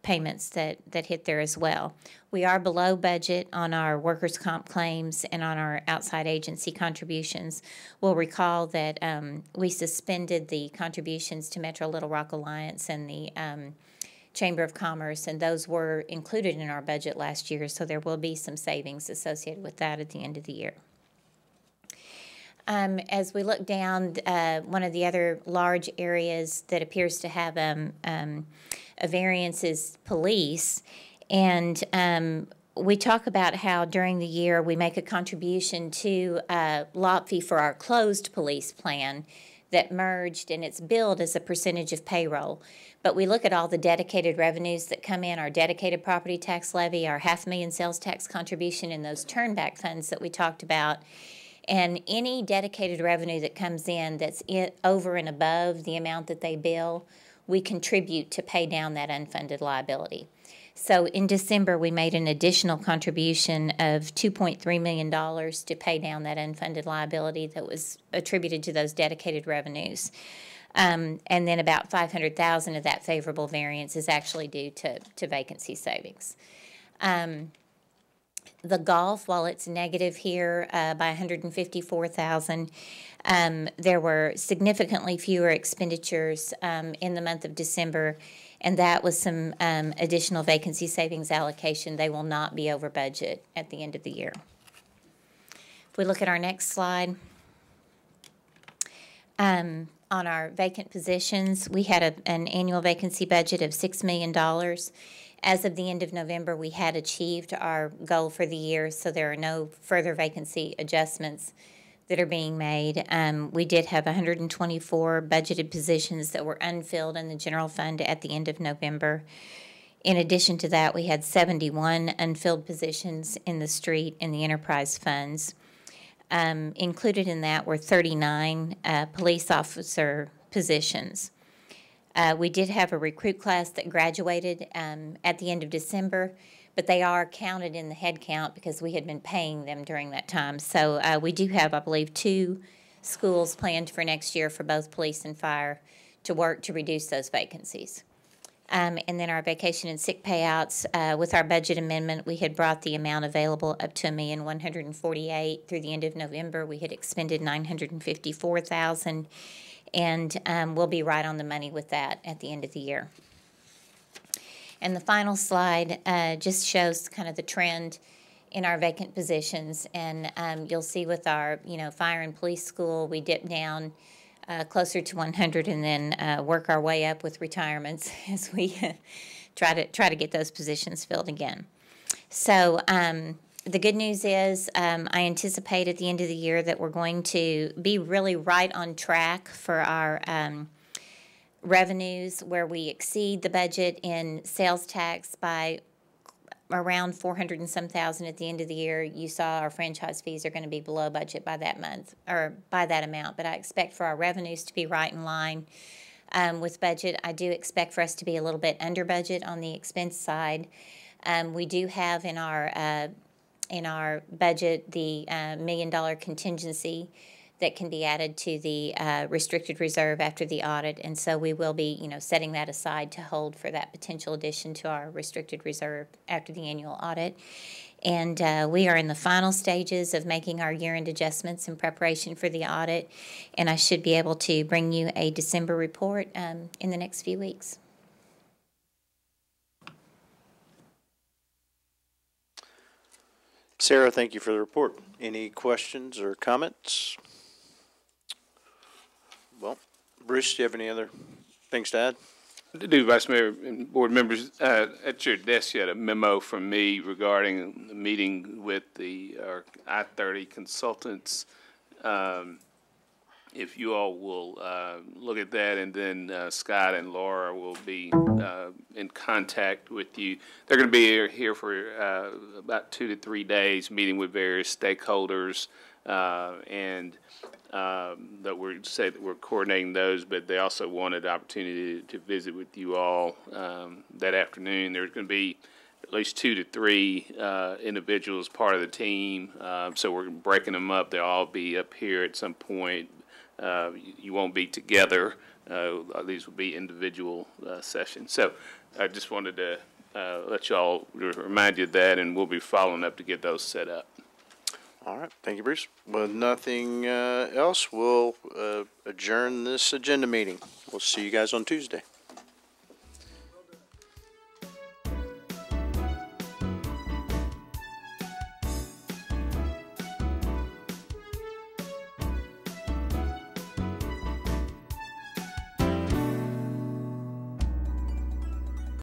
payments that hit there as well. We are below budget on our workers' comp claims and on our outside agency contributions. We'll recall that we suspended the contributions to Metro Little Rock Alliance and the Chamber of Commerce, and those were included in our budget last year, so there will be some savings associated with that at the end of the year. As we look down, one of the other large areas that appears to have a variance is police, and we talk about how during the year we make a contribution to lot fee for our closed police plan that merged, and it's billed as a percentage of payroll. But we look at all the dedicated revenues that come in, our dedicated property tax levy, our $500,000 sales tax contribution, and those turnback funds that we talked about. And any dedicated revenue that comes in that's over and above the amount that they bill, we contribute to pay down that unfunded liability. So in December, we made an additional contribution of $2.3 million to pay down that unfunded liability that was attributed to those dedicated revenues. And then about $500,000 of that favorable variance is actually due to vacancy savings. The golf, while it's negative here by $154,000, there were significantly fewer expenditures in the month of December, and that was some additional vacancy savings allocation. They will not be over budget at the end of the year. If we look at our next slide, on our vacant positions, we had an annual vacancy budget of $6 million. As of the end of November, we had achieved our goal for the year, so there are no further vacancy adjustments that are being made. We did have 124 budgeted positions that were unfilled in the general fund at the end of November. In addition to that, we had 71 unfilled positions in the street and the enterprise funds. Included in that were 39 police officer positions. We did have a recruit class that graduated at the end of December, but they are counted in the head count because we had been paying them during that time. So we do have, I believe, 2 schools planned for next year for both police and fire to work to reduce those vacancies. And then our vacation and sick payouts, with our budget amendment, we had brought the amount available up to $1,148,000 through the end of November. We had expended $954,000, and we'll be right on the money with that at the end of the year. And the final slide just shows kind of the trend in our vacant positions, and you'll see with our, fire and police school, we dip down closer to 100 and then work our way up with retirements as we try to get those positions filled again. So the good news is I anticipate at the end of the year that we're going to be really right on track for our revenues, where we exceed the budget in sales tax by around 400 and some thousand at the end of the year. You saw our franchise fees are going to be below budget by that month, or by that amount, but I expect for our revenues to be right in line with budget. I do expect for us to be a little bit under budget on the expense side. We do have in our budget the $1 million contingency that can be added to the restricted reserve after the audit, and so we will be, setting that aside to hold for that potential addition to our restricted reserve after the annual audit. And we are in the final stages of making our year-end adjustments in preparation for the audit, and I should be able to bring you a December report in the next few weeks. Sarah, thank you for the report. Any questions or comments? Well, Bruce, do you have any other things to add? I do, Vice Mayor and board members. At your desk, you had a memo from me regarding the meeting with our I-30 consultants. If you all will look at that, and then Scott and Laura will be in contact with you. They're going to be here for about 2 to 3 days, meeting with various stakeholders, and that we're coordinating those, but they also wanted the opportunity to visit with you all that afternoon. There's going to be at least 2 to 3 individuals part of the team, so we're breaking them up. They'll all be up here at some point. You won't be together. These will be individual sessions. So I just wanted to let you all remind you of that, and we'll be following up to get those set up. All right. Thank you, Bruce. With nothing else, we'll adjourn this agenda meeting. We'll see you guys on Tuesday.